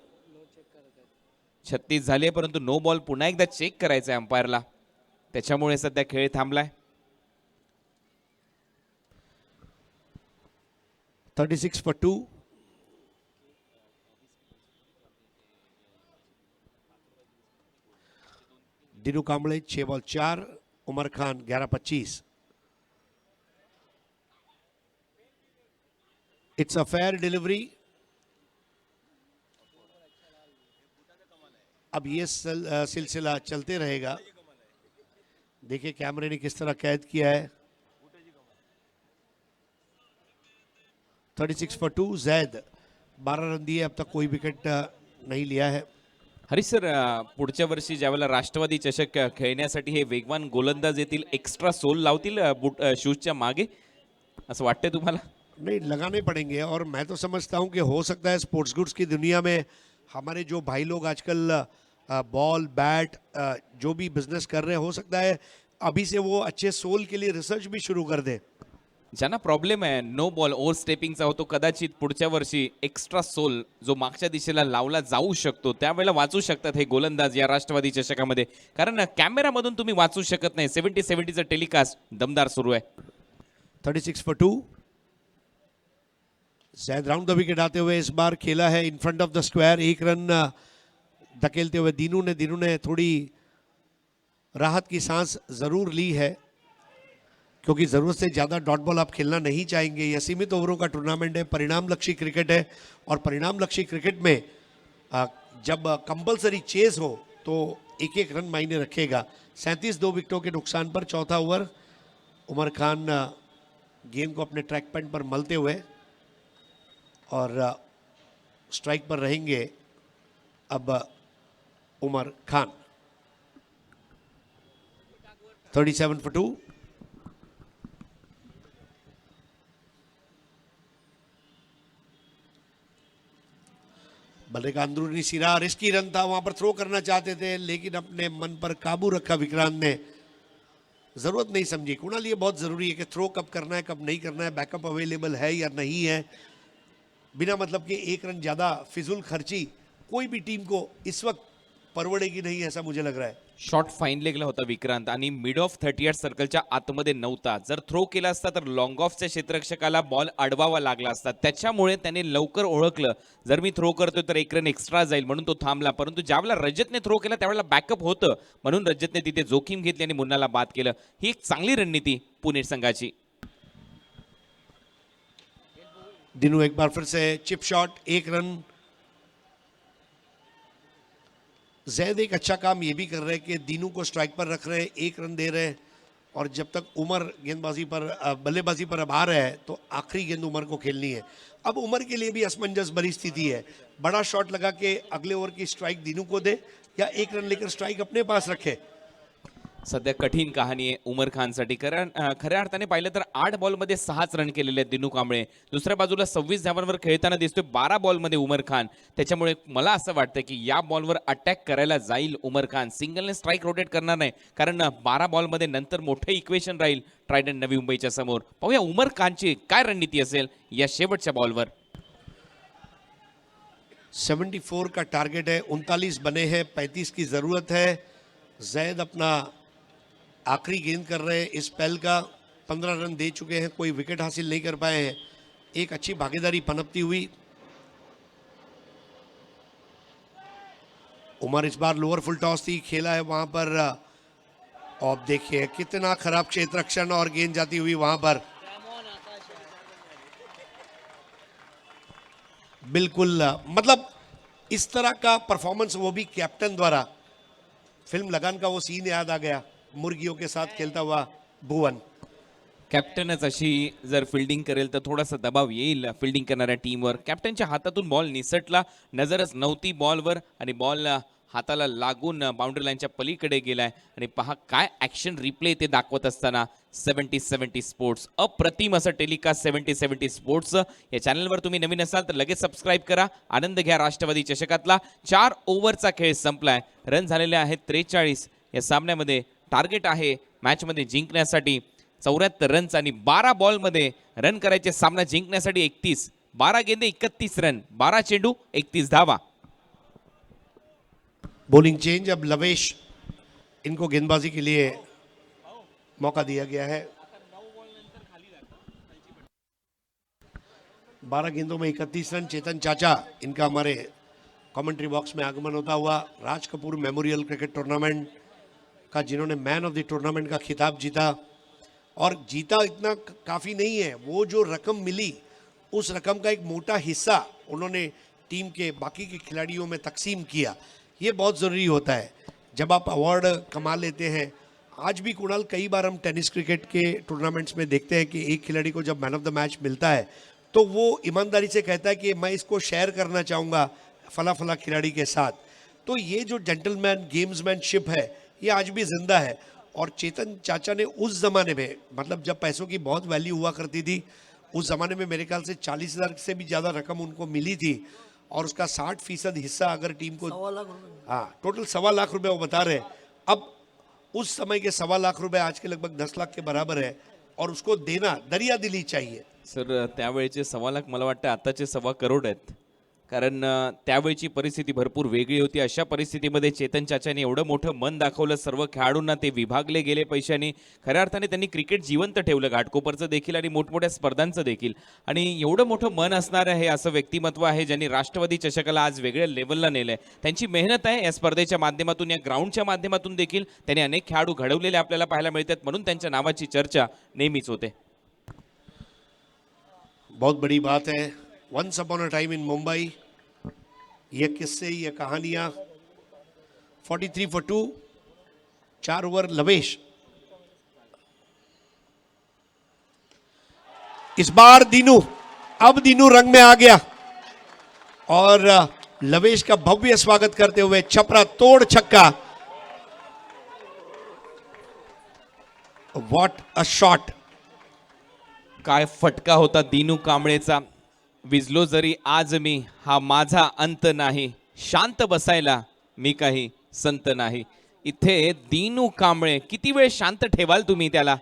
36 झाली, परंतु नो बॉल पुन्हा एकदा चेक करायचा आहे अंपायरला. त्याच्यामुळे सध्या खेळ थांबलाय. 36 for 2. Dinu Kamble 6 ball 4, Umar Khan 11-25. It's a fair delivery. अब ये सिलसिला चलते रहेगा. देखिए कैमरे ने किस तरह कैद किया है. 36 for 2. जैद 12 रन दिए, अब तक कोई विकेट नहीं लिया है. हरीश सर, पुढच्या वर्षी ज्यावेळेला राष्ट्रवादी चषक खेळण्यासाठी हे वेगवान गोलंदाज येतील, एक्स्ट्रा सोल लावतील बूट शूजच्या मागे, असं वाटतंय तुम्हाला? नहीं, लगाने पड़ेंगे. और मैं तो समझता हूं कि हो सकता है स्पोर्ट्स गुड्स की दुनिया में हमारे जो भाई लोग आजकल बॉल बैट जो भी बिजनेस कर रहे हैं, हो सकता है अभी से वो अच्छे सोल के लिए रिसर्च भी शुरू कर दें. ज्यांना प्रॉब्लेम आहे नो बॉल ओव्हर स्टेपिंगचा होतो, कदाचित पुढच्या वर्षी एक्स्ट्रा सोल जो मागच्या दिशेला लावला जाऊ शकतो, त्यावेळेला वाचू शकतात हे गोलंदाज या राष्ट्रवादी चषकामध्ये. कारण कॅमेरामधून तुम्ही वाचू शकत नाही. 70-70चं टेलिकास्ट दमदार सुरू आहे. 36 for 2. Zaid round the wicket आते हुए इस बार खेला है in front of the square. 1 run धकेलते हुए दिनू ने थोड़ी राहत की सांस जरूर ली है, क्योंकि ज़रूरत से ज़्यादा डॉट बॉल आप खेलना नहीं चाहेंगे. यह सीमित ओवरों का टूर्नामेंट है, परिणाम लक्ष्य क्रिकेट है. और परिणाम लक्ष्य क्रिकेट में जब कंपलसरी चेज हो तो एक एक रन मायने रखेगा. 37 2 विकेटों के नुकसान पर चौथा ओवर. उमर खान गेंद को अपने ट्रैक पैंट पर मलते हुए और स्ट्राइक पर रहेंगे अब उमर खान. 37 for 2. बल्ले का अंदरूनी सिरा, रिस्की रन था, वहां पर थ्रो करना चाहते थे, लेकिन अपने मन पर काबू रखा विक्रांत ने. जरूरत नहीं समझी. कुणाल, ये बहुत जरूरी है कि थ्रो कब करना है कब नहीं करना है, बैकअप अवेलेबल है या नहीं है. बिना मतलब के 1 रन ज्यादा फिजूल खर्ची कोई भी टीम को इस वक्त परवडेगी नहीं, ऐसा मुझे लग रहा है. शॉट फाईन लेगला होता विक्रांत आणि मिड ऑफ 38 सर्कलच्या आतमध्ये नव्हता. जर थ्रो केला असता तर लॉंग ऑफच्या क्षेत्ररक्षकाला बॉल अडवावा लागला असता. त्याच्यामुळे त्याने लवकर ओळखलं, जर मी थ्रो करतोय तर 1 रन एक्स्ट्रा जाईल, म्हणून तो थांबला. परंतु ज्यावेळेला रजतने थ्रो केला त्यावेळेला बॅकअप होतं, म्हणून रजतने तिथे जोखीम घेतली आणि मुन्नाला बाद केलं. ही एक चांगली रणनीती पुणे संघाची. दिनू एक बार फिर से चिप शॉट, 1 रन. जैद एक अच्छा काम ये भी कर रहे हैं कि दीनू को स्ट्राइक पर रख रहे हैं, 1 रन दे रहे हैं. और जब तक उमर गेंदबाजी पर बल्लेबाजी पर अब आ रहा है तो आखिरी गेंद उमर को खेलनी है. अब उमर के लिए भी असमंजस भरी स्थिति है. बड़ा शॉट लगा के अगले ओवर की स्ट्राइक दीनू को दे, या 1 रन लेकर स्ट्राइक अपने पास रखे. सध्या कठीण कहाणी आहे उमर खानसाठी. कारण खऱ्या अर्थाने पाहिलं तर 8 बॉलमध्ये 6च रन केलेले आहेत दिनू कांबळे. दुसऱ्या बाजूला 26 धावांवर खेळताना दिसतोय 12 बॉलमध्ये उमर खान. त्याच्यामुळे मला असं वाटतं की या बॉलवर अटॅक करायला जाईल उमर खान. सिंगलने स्ट्राईक रोटेट करणार नाही, कारण 12 बॉलमध्ये नंतर मोठं इक्वेशन राहील ट्रायडंट नवी मुंबईच्या समोर. पाहूया उमर खानची काय रणनीती असेल या शेवटच्या बॉलवर. 74 का टारगेट है, 39 बने हैं, 35 की ज़रूरत है. जैद अपना आखिरी गेंद कर रहे हैं इस स्पेल का. 15 रन दे चुके हैं, कोई विकेट हासिल नहीं कर पाए हैं. एक अच्छी भागीदारी पनपती हुई. उमर इस बार लोअर फुल टॉस थी, खेला है वहां पर. और देखिए कितना खराब क्षेत्र रक्षण, और गेंद जाती हुई वहां पर. बिल्कुल मतलब इस तरह का परफॉर्मेंस, वो भी कैप्टन द्वारा. फिल्म लगान का वो सीन याद आ गया, मुर्गियों के साथ खेलता हुआ भुवन. कॅप्टनच अशी जर फिल्डिंग करेल तर थोडासा दबाव येईल फिल्डिंग करणाऱ्या टीमवर. कॅप्टनच्या हातातून बॉल निसटला, नजरच नव्हती बॉलवर आणि बॉल हाताला लागून बाउंड्री लाईनच्या पलीकडे गेलाय. आणि पहा काय ॲक्शन रिप्ले ते दाखवत असताना 70-70 स्पोर्ट्स. अप्रतिम असं टेलिकास्ट 70-70 स्पोर्ट्स. या चॅनलवर तुम्ही नवीन असाल तर लगेच सबस्क्राईब करा, आनंद घ्या राष्ट्रवादी चषकातला. 4 ओव्हरचा खेळ संपलाय, रन झालेले आहेत 43. या सामन्यामध्ये टार्गेट आहे मॅचमध्ये जिंकण्यासाठी 74 रन्स आणि 12 बॉलमध्ये रन करायचे सामना जिंकण्यासाठी 31, 12 गेंदे 31 रन, 12 चेंडू 31 धावा. बॉलिंग चेंज, अब लवेश इनको गेंदबाजी के लिए मौका दिया गया है. 12 गेंदों में 31 रन. चेतन चाचा इनका हमारे कमेंट्री बॉक्स में आगमन होता हुआ. Raj Kapoor memorial cricket tournament का जिन्होंने मैन ऑफ द टूर्नामेंट का खिताब जीता, और जीता इतना काफ़ी नहीं है, वो जो रकम मिली उस रकम का एक मोटा हिस्सा उन्होंने टीम के बाकी के खिलाड़ियों में तकसीम किया. ये बहुत ज़रूरी होता है जब आप अवार्ड कमा लेते हैं. आज भी कुणाल, कई बार हम टेनिस क्रिकेट के टूर्नामेंट्स में देखते हैं कि एक खिलाड़ी को जब मैन ऑफ द मैच मिलता है तो वो ईमानदारी से कहता है कि मैं इसको शेयर करना चाहूँगा फला फला खिलाड़ी के साथ. तो ये जो जेंटलमैन गेम्समैनशिप है ये आज भी जिंदा है. और चेतन चाचा ने उस ज़माने में, मतलब जब पैसों की बहुत वैल्यू हुआ करती थी, उस ज़माने में मेरे ख्याल से 40,000 से भी ज़्यादा रकम उनको मिली थी, और उसका 60% हिस्सा अगर टीम को, हाँ, टोटल 1.25 लाख रुपए वो बता रहे हैं. अब उस समय के 1.25 लाख रुपए आज के लगभग 10 लाख के बराबर है, और उसको देना दरिया दिली चाहिए. सर त्यावेळेचे 1.25 लाख मला वाटतं आताचे 1.25 करोड आहेत, कारण त्यावेळची परिस्थिती भरपूर वेगळी होती. अशा परिस्थितीमध्ये चेतन चाचाने एवढं मोठं मन दाखवलं, सर्व खेळाडूंना ते विभागले गेले पैशाने. खऱ्या अर्थाने त्यांनी क्रिकेट जिवंत ठेवलं, घाटकोपरचं देखील आणि मोठमोठ्या स्पर्धांचं देखील. आणि एवढं मोठं मन असणारं हे असं व्यक्तिमत्व आहे ज्यांनी राष्ट्रवादी चषकाला आज वेगळ्या लेवलला नेलंय. त्यांची मेहनत आहे या स्पर्धेच्या माध्यमातून, या ग्राउंडच्या माध्यमातून देखील त्यांनी अनेक खेळाडू घडवलेले आपल्याला पाहायला मिळतात, म्हणून त्यांच्या नावाची चर्चा नेहमीच होते. बहुत बड़ी बात है. Once upon a time in Mumbai, ये किस्से, ये कहानियां. 43 for 2, 4 ओवर लवेश. इस बार दीनू, अब दीनू रंग में आ गया, और लवेश का भव्य स्वागत करते हुए छपरा तोड़ छक्का. What a shot. काय फटका होता दिनू कांबळेचा. विजलो जरी आज मी, हा माझा अंत नाही, शांत बसायला मी काही संत नाही. इथे दिनू कांबळे, किती वेळ शांत ठेवाल तुम्ही त्याला.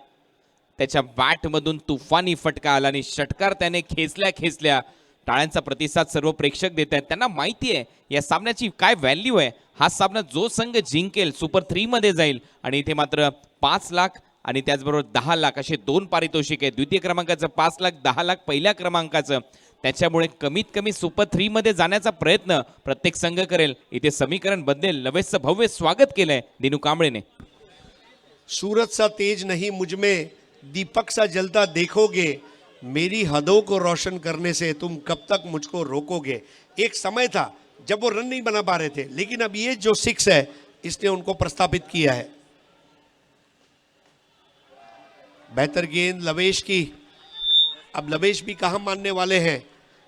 त्याच्या बॅटमधून तुफानी फटका आला आणि षटकार त्याने खेचल्या. टाळ्यांचा प्रतिसाद सर्व प्रेक्षक देत आहेत. त्यांना माहिती आहे या सामन्याची काय व्हॅल्यू आहे. हा सामना जो संघ जिंकेल सुपर 3 मध्ये जाईल, आणि इथे मात्र 5 लाख आणि त्याचबरोबर 10 लाख असे 2 पारितोषिक आहेत. द्वितीय क्रमांकाचं 5 लाख, 10 लाख पहिल्या क्रमांकाचं. त्याच्यामुळे कमीत कमी सुपर 3 मध्ये जाण्याचा प्रयत्न प्रत्येक संघ करेल. इथे समीकरण बदलेल. लवेशचं भव्य स्वागत केलंय दिनू कांबळेने. सूरज सा तेज नहीं मुझ में, दीपक सा जलता देखोगे, मेरी हदों को रोशन करने से तुम कब तक मुझको रोकोगे. एक समय था जब वो रन नहीं बना पा रहे थे, लेकिन अब ये जो 6 है इसने उनको प्रस्थापित किया है. बेहतर गेंद लवेश की. अब लवेश भी कहाँ मानने वाले हैं,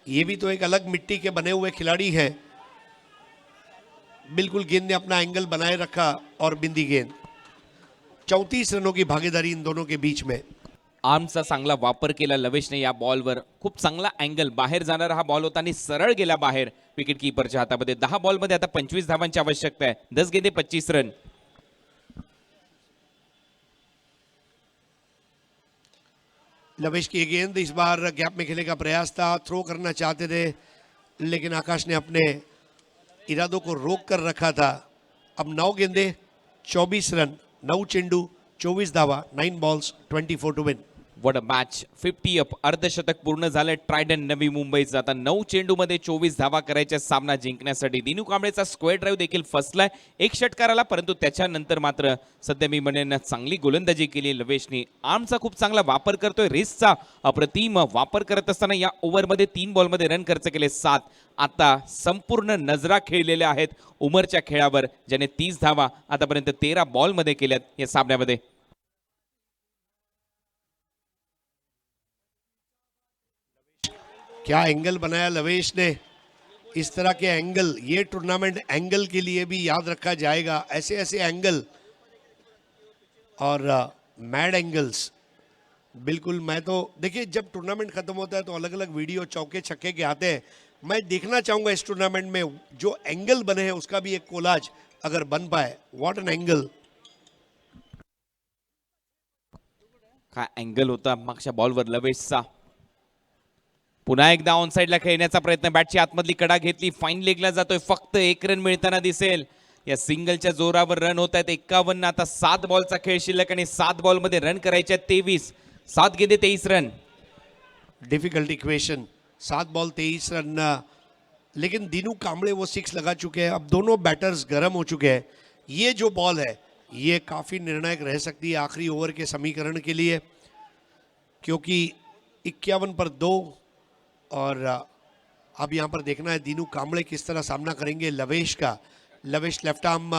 ये भी तो एक अलग मिट्टी के बने हुए खिलाड़ी हैं. बिल्कुल गेंद ने अपना एंगल बनाए रखा, और बिंदी गेंद. 34 रनों की भागीदारी इन दोनों के बीच में. आर्मचा चांगला वापर केला लवेशने या बॉलवर. खूप चांगला अँगल, बाहेर जाणारा हा बॉल होता आणि सरळ गेला बाहेर विकेट कीपरच्या हातामध्ये. 10 बॉलमध्ये आता 25 धावांची आवश्यकता आहे. 10 गेंदे 25 रन. लवेश की गेंद इस बार गैप में खेलने का प्रयास था, थ्रो करना चाहते थे, लेकिन आकाश ने अपने इरादों को रोक कर रखा था. अब 9 गेंदे 24 रन, 9 चेंडू 24 धावा, 9 balls 24 to win. What a match. 50 up, अर्धशतक पूर्ण झालंय ट्रायडन नवी मुंबईचं. आता 9 चेंडूमध्ये 24 धावा करायच्या सामना जिंकण्यासाठी. दिनू कांबळेचा स्क्वेअर ड्राईव्ह देखील फसलाय. एक षटकार आला, परंतु त्याच्यानंतर मात्र सध्या मी म्हणेन चांगली गोलंदाजी केली लवेशनी. आर्मचा खूप चांगला वापर करतोय, रिस्कचा अप्रतिम वापर करत असताना या ओव्हरमध्ये 3 बॉलमध्ये रन खर्च केले 7. आता संपूर्ण नजरा खेळलेल्या आहेत उमरच्या खेळावर, ज्याने 30 धावा आतापर्यंत 13 बॉलमध्ये केल्यात या सामन्यामध्ये. क्या एंगल बनाया लवेश ने. इस तरह के एंगल, ये टूर्नामेंट एंगल के लिए भी याद रखा जाएगा. ऐसे ऐसे एंगल और मैड एंगल्स. बिल्कुल. मैं तो देखिए, जब टूर्नामेंट खत्म होता है तो अलग अलग वीडियो चौके छक्के के आते हैं. मैं देखना चाहूंगा इस टूर्नामेंट में जो एंगल बने हैं उसका भी एक कोलाज अगर बन पाए. What an angle. काय अँगल होता मागच्या बॉलवर लवेशचा. पुन्हा एकदा ऑन साईडला खेळण्याचा प्रयत्न, बॅटची आतमधली कडा घेतली, फाईन लेगला जातोय, फक्त 1 रन मिळताना दिसेल. या सिंगलच्या जोरावर रन होत आहेत 51. आता 7 बॉलचा खेळ शिल्लक आणि 7 बॉलमध्ये रन करायचे आहेत 23. 7 गेंदे 23 run. Difficult equation, 7 ball 23 run, लेकिन दीनू कांबळे वो 6 लगा चुके हैं. अब दोनों बैटर्स गर्म हो चुके हैं. ये जो बॉल है ये काफ़ी निर्णायक रह सकती है आखिरी ओवर के समीकरण के लिए, क्योंकि 51 पर 2 और अब यहाँ पर देखना है दीनू कांबळे किस तरह सामना करेंगे लवेश का. Lavesh left arm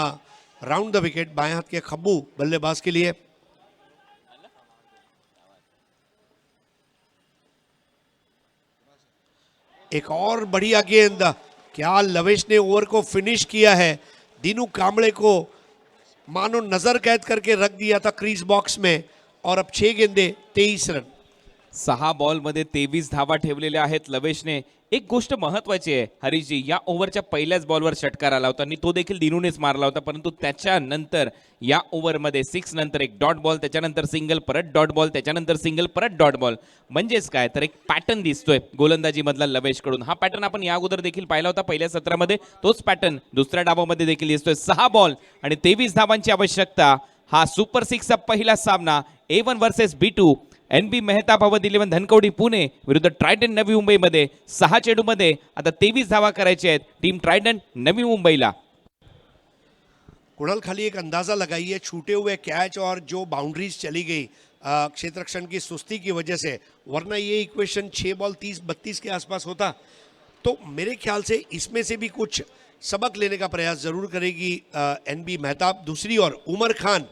round the wicket, बाएं हाथ के खब्बू बल्लेबाज के लिए. एक और बढ़िया गेंद, क्या लवेश ने ओवर को फिनिश किया है. दीनू कांबळे को मानो नजर कैद करके रख दिया था क्रीज बॉक्स में, और अब 6 गेंदे 23 रन. 6 बॉलमध्ये 23 धावा ठेवलेल्या आहेत लवेशने. एक गोष्ट महत्वाची आहे हरीशजी, या ओव्हरच्या पहिल्याच बॉलवर षटकार आला होता आणि तो देखील दिनूनेच मारला होता, परंतु त्याच्यानंतर या ओव्हरमध्ये 6 नंतर एक डॉट बॉल, त्याच्यानंतर सिंगल, परत डॉट बॉल, त्याच्यानंतर सिंगल, परत डॉट बॉल. म्हणजेच काय तर एक पॅटर्न दिसतोय गोलंदाजीमधला लवेशकडून. हा पॅटर्न आपण या अगोदर देखील पाहिला होता पहिल्या सत्रामध्ये, तोच पॅटर्न दुसऱ्या डावामध्ये देखील दिसतोय. 6 बॉल आणि 23 धावांची आवश्यकता. हा सुपर 6चा पहिला सामना A1 versus B2 NB Mehta भवन 11 धनकवडी पुणे विरुद्ध ट्रायडंट नवी मुंबईमध्ये. 6 चेंडूमध्ये आता 23 धावा करायचे आहेत टीम ट्रायडंट नवी मुंबईला. कुणाल खाली एक अंदाजा लगाइए, छूटे हुए कैच और जो बाउंड्रीज चली गई क्षेत्ररक्षण की सुस्ती की वजह से, वरना ये इक्वेशन 6 बॉल 30-32 के आसपास होता. तो मेरे ख्याल से इसमें से भी कुछ सबक लेने का प्रयास जरूर करेगी NB मेहता. दूसरी ओर उमर खान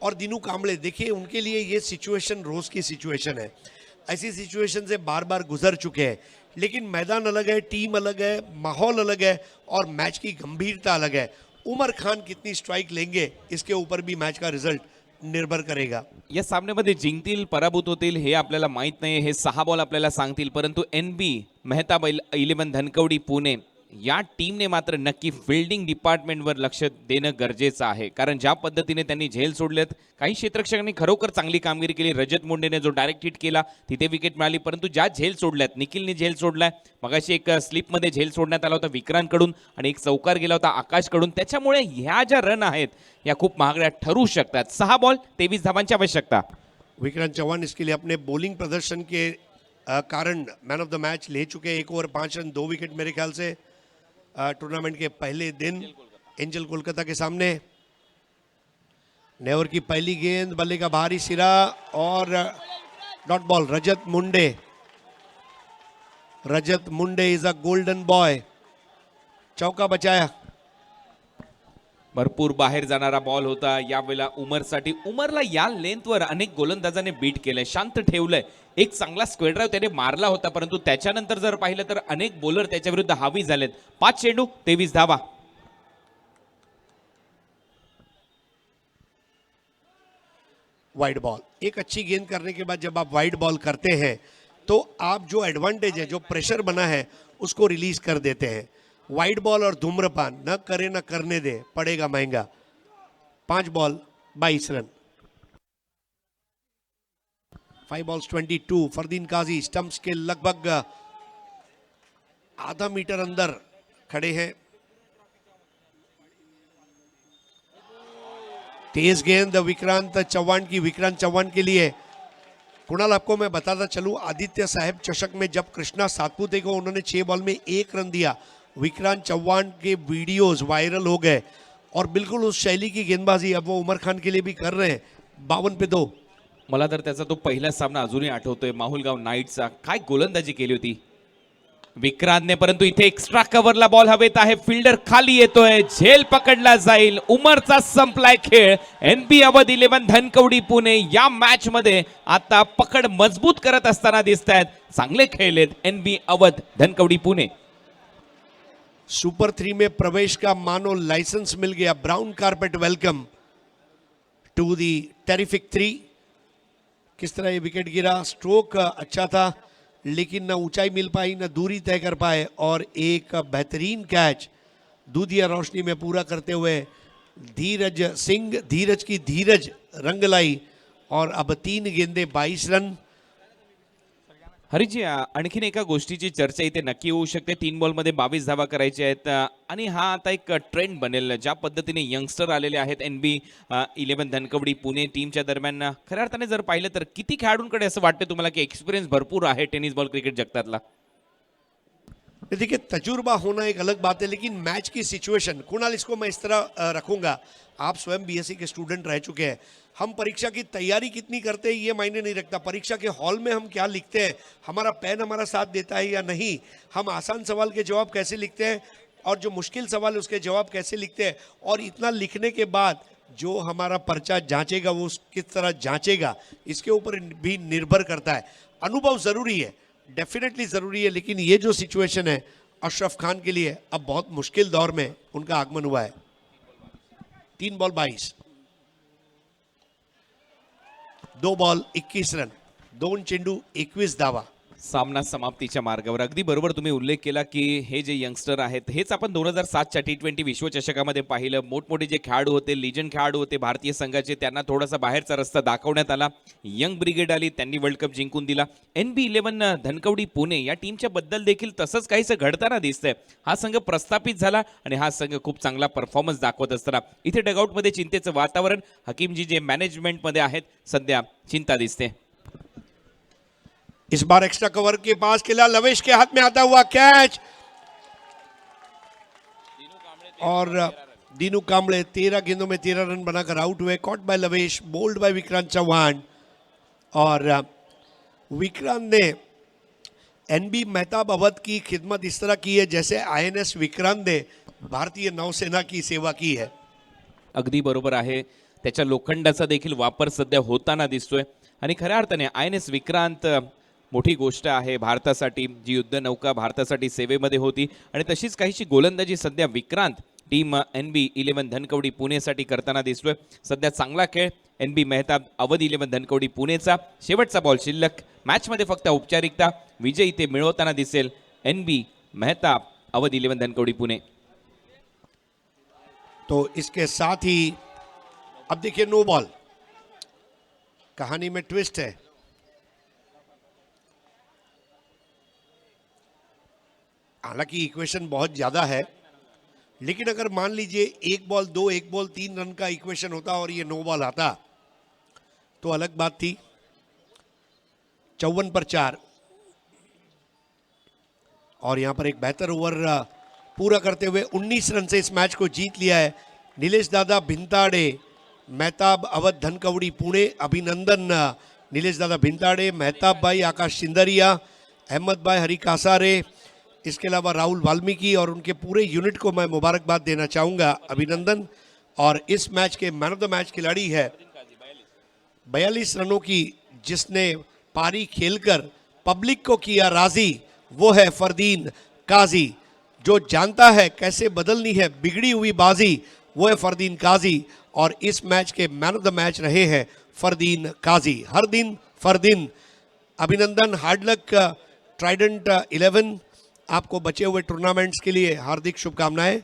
और दीनू कांबळे, देखिए उनके लिए ये सिचुएशन रोज की सिचुएशन है. ऐसी सिचुएशन से बार बार गुजर चुके हैं, लेकिन मैदान अलग है, टीम अलग है, माहौल अलग है और मैच की गंभीरता अलग है. उमर खान कितनी स्ट्राइक लेंगे इसके ऊपर भी मैच का रिजल्ट निर्भर करेगा. या सामन्यामध्ये जिंकतील पराभूत होतील हे आपल्याला माहित नाही, हे 6 बॉल आपल्याला सांगतील, परंतु NB मेहता 11 धनकवडी पुणे या टीमने मात्र नक्की फिल्डिंग डिपार्टमेंटवर लक्ष देणं गरजेचं आहे. कारण ज्या पद्धतीने त्यांनी झेल सोडलेत, काही क्षेत्ररक्षकांनी खरोखर चांगली कामगिरी केली. रजत मुंडेने जो डायरेक्ट हिट केला तिथे विकेट मिळाली, परंतु ज्या झेल सोडल्यात, निखिलने झेल सोडलाय, मगाशी एक स्लिपमध्ये झेल सोडण्यात आला होता विक्रांतकडून आणि एक चौकार गेला होता आकाशकडून. त्याच्यामुळे ह्या ज्या रन आहेत या खूप महागड्या ठरू शकतात. 6 बॉल 23 धावांची आवश्यकता. विक्रांत चौहान इसके लिए अपने बॉलिंग प्रदर्शन के कारण मैन ऑफ द मैच ले चुके. 1 ओवर 5 रन 2 विकेट मेरे ख्याल से टूर्नामेंट के पहले दिन एंजल कोलकाता के सामने. नेवर की पहली गेंद, बल्ले का भारी सिरा और dot ball. Rajat Munde is a golden boy. चौका बचाया. भरपूर बाहेर जाणारा बॉल होता यावेळेला उमरसाठी. उमरला या लेंथवर अनेक गोलंदाजाने बीट केलंय, शांत ठेवलंय. एक चांगला स्क्वेअर ड्राईव्ह त्याने मारला होता, परंतु त्याच्यानंतर जर पाहिलं तर अनेक बॉलर त्याच्या विरुद्ध हावी झालेत. 5 चेंडू 23 धावा. वाइड बॉल, एक अच्छी गेंद करने के बाद जब आप वाइड बॉल करते हैं तो आप जो एडवांटेज है, जो प्रेशर बना है, उसको रिलीज कर देते हैं. वाइड बॉल और धूम्रपान न करे न करने दे, पड़ेगा महंगा. 5 बॉल 22 रन. 5 बॉल्स 22. फरदीन काजी स्टंप्स के लगभग आधा मीटर अंदर खड़े हैं. तेज गेंद विक्रांत चौहान के लिए. कुणाल, आपको मैं बताता चलूं, आदित्य साहब चषक में जब कृष्णा सातपुते को उन्होंने 6 बॉल में 1 रन दिया, विक्रांत चौहान के वीडियोस वायरल हो गए और बिल्कुल उस शैली की गेंदबाजी अब वो उमर खान के लिए भी कर रहे हैं. 52 पे 2. मला तर त्याचा तो पहिला सामना अजूनही आठवतोय, माहुलगाव नाईट्सचा. काय गोलंदाजी केली होती विक्रांतने, परंतु इथे एक्स्ट्रा कव्हरला बॉल हवेत आहे. फिल्डर खाली येतोय, झेल पकडला जाईल. उमरचा संपलाय खेळ. NB अवध 11 धनकवडी पुणे या मॅच मध्ये आता पकड मजबूत करत असताना दिसत आहेत. चांगले खेळलेत NB अवध धनकवडी पुणे. सुपर 3 में प्रवेश का मानो लाइसेंस मिल गया. Brown carpet welcome to the terrific 3. किस तरह ये विकेट गिरा. स्ट्रोक अच्छा था, लेकिन न ऊंचाई मिल पाई, न दूरी तय कर पाए, और एक बेहतरीन कैच दूधिया रोशनी में पूरा करते हुए धीरज सिंह, धीरज की धीरज रंग लाई और अब 3 गेंदे 22 रन। हरीजी, आणखीन एका गोष्टीची चर्चा इथे नक्की होऊ शकते. 3 बॉलमध्ये 22 धावा करायच्या आहेत आणि हा आता एक ट्रेंड बनेल. ज्या पद्धतीने यंगस्टर आलेले आहेत NB 11 धनकवडी पुणे टीमच्या दरम्यान, खऱ्या अर्थाने जर पाहिलं तर किती खेळाडूंकडे असं वाटतं तुम्हाला की एक्सपिरियन्स भरपूर आहे टेनिस बॉल क्रिकेट जगतातला? देखिए, तजुर्बा होना एक अलग बात है, लेकिन मैच की सिचुएशन, कुणाल, इसको मैं इस तरह रखूंगा। आप स्वयं BSc के स्टूडेंट रह चुके हैं। हम परीक्षा की तैयारी कितनी करते हैं ये मायने नहीं रखता, परीक्षा के हॉल में हम क्या लिखते हैं, हमारा पेन हमारा साथ देता है या नहीं, हम आसान सवाल के जवाब कैसे लिखते हैं और जो मुश्किल सवाल है उसके जवाब कैसे लिखते हैं, और इतना लिखने के बाद जो हमारा पर्चा जांचेगा वो किस तरह जांचेगा, इसके ऊपर भी निर्भर करता है। अनुभव ज़रूरी है, डेफिनेटली ज़रूरी है, लेकिन ये जो सिचुएशन है अशरफ खान के लिए अब बहुत मुश्किल दौर में उनका आगमन हुआ है। 3 बॉल 22, 2 बॉल 21 रन, 2 चेंडू 21 धावा। सामना समाप्तीच्या मार्गावर. अगदी बरोबर तुम्ही उल्लेख केला की हे जे यंगस्टर आहेत हेच आपण 2007च्या T20 विश्वचषकामध्ये पाहिलं. मोठमोठे जे खेळाडू होते, लिजंड खेळाडू होते भारतीय संघाचे, त्यांना थोडासा बाहेरचा रस्ता दाखवण्यात आला. यंग ब्रिगेड आली, त्यांनी वर्ल्ड कप जिंकून दिला. NB 11 धनकवडी पुणे या टीमच्या बद्दल देखील तसंच काहीसं घडताना दिसतंय. हा संघ प्रस्थापित झाला आणि हा संघ खूप चांगला परफॉर्मन्स दाखवत असताना इथे डगआउटमध्ये चिंतेचं वातावरण. हकीमजी जे मॅनेजमेंटमध्ये आहेत सध्या चिंता दिसते. इस बार एक्स्ट्रा कवर के पास खेला, लवेश के हाथ में आता हुआ कैच, और दीनू कांबळे 13 गेंदों में 13 रन बनाकर आउट हुए। Caught by Lavesh, bowled by Vikrant Chauhan, और विक्रांत ने NB मेहताब अवध की खिदमत इस तरह की है जैसे INS विक्रांत ने भारतीय नौसेना की सेवा की है। अगदी बरोबर आहे. त्याच्या लोखंडाचा देखील वापर सध्या होताना दिसतोय आणि खऱ्या अर्थाने INS विक्रांत मोठी गोष्ट आहे भारतासाठी. जी युद्धनौका भारतासाठी सेवेमध्ये होती आणि तशीच काहीशी गोलंदाजी सध्या विक्रांत टीम NB 11 धनकवडी पुणेसाठी करताना दिसतोय. सध्या चांगला खेळ NB मेहताब अवध 11 धनकवडी पुणेचा. शेवटचा बॉल शिल्लक. मॅचमध्ये फक्त औपचारिकता. विजय इथे मिळवताना दिसेल NB मेहताब अवध 11 धनकवडी पुणे. तो इसके साथ ही अब देखिए नो बॉल, कहानी में ट्विस्ट है। हालांकि इक्वेशन बहुत ज्यादा है, लेकिन अगर मान लीजिए 1 बॉल 2, 1 बॉल 3 रन का इक्वेशन होता और ये नो बॉल आता तो अलग बात थी। 54 पर 4, और यहां पर एक बेहतर ओवर पूरा करते हुए 19 रन से इस मैच को जीत लिया है नीलेश दादा भिंताड़े, मेहताब अवध धनकवडी पुणे। अभिनंदन नीलेश दादा भिंताड़े, मेहताब भाई, आकाश सिंदरिया, अहमद भाई, हरी कासारे, इसके अलावा राहुल वाल्मीकि और उनके पूरे यूनिट को मैं मुबारकबाद देना चाहूँगा, अभिनंदन। और इस मैच के मैन ऑफ द मैच खिलाड़ी है 42 रनों की जिसने पारी खेलकर पब्लिक को किया राजी, वो है फरदीन काजी। जो जानता है कैसे बदलनी है बिगड़ी हुई बाजी, वो है फरदीन काजी। और इस मैच के मैन ऑफ द मैच रहे हैं फरदीन काजी। हर दिन फरदीन, अभिनंदन, हार्ड लक ट्राइडेंट 11। आपको बचे हुए टूर्नामेंट्स के लिए हार्दिक शुभकामनाएं।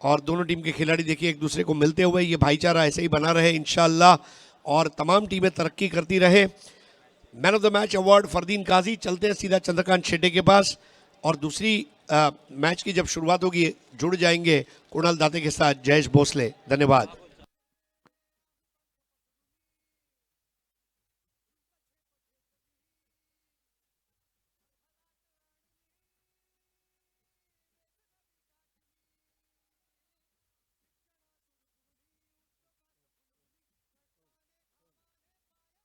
और दोनों टीम के खिलाड़ी देखिए एक दूसरे को मिलते हुए, ये भाईचारा ऐसे ही बना रहे इंशाअल्लाह, और तमाम टीमें तरक्की करती रहे। Man of the match award Fardeen Kazi. चलते हैं सीधा चंद्रकांत शेट्टे के पास, और दूसरी मैच की जब शुरुआत होगी जुड़ जाएंगे कुणाल दाते के साथ जयेश भोसले। धन्यवाद।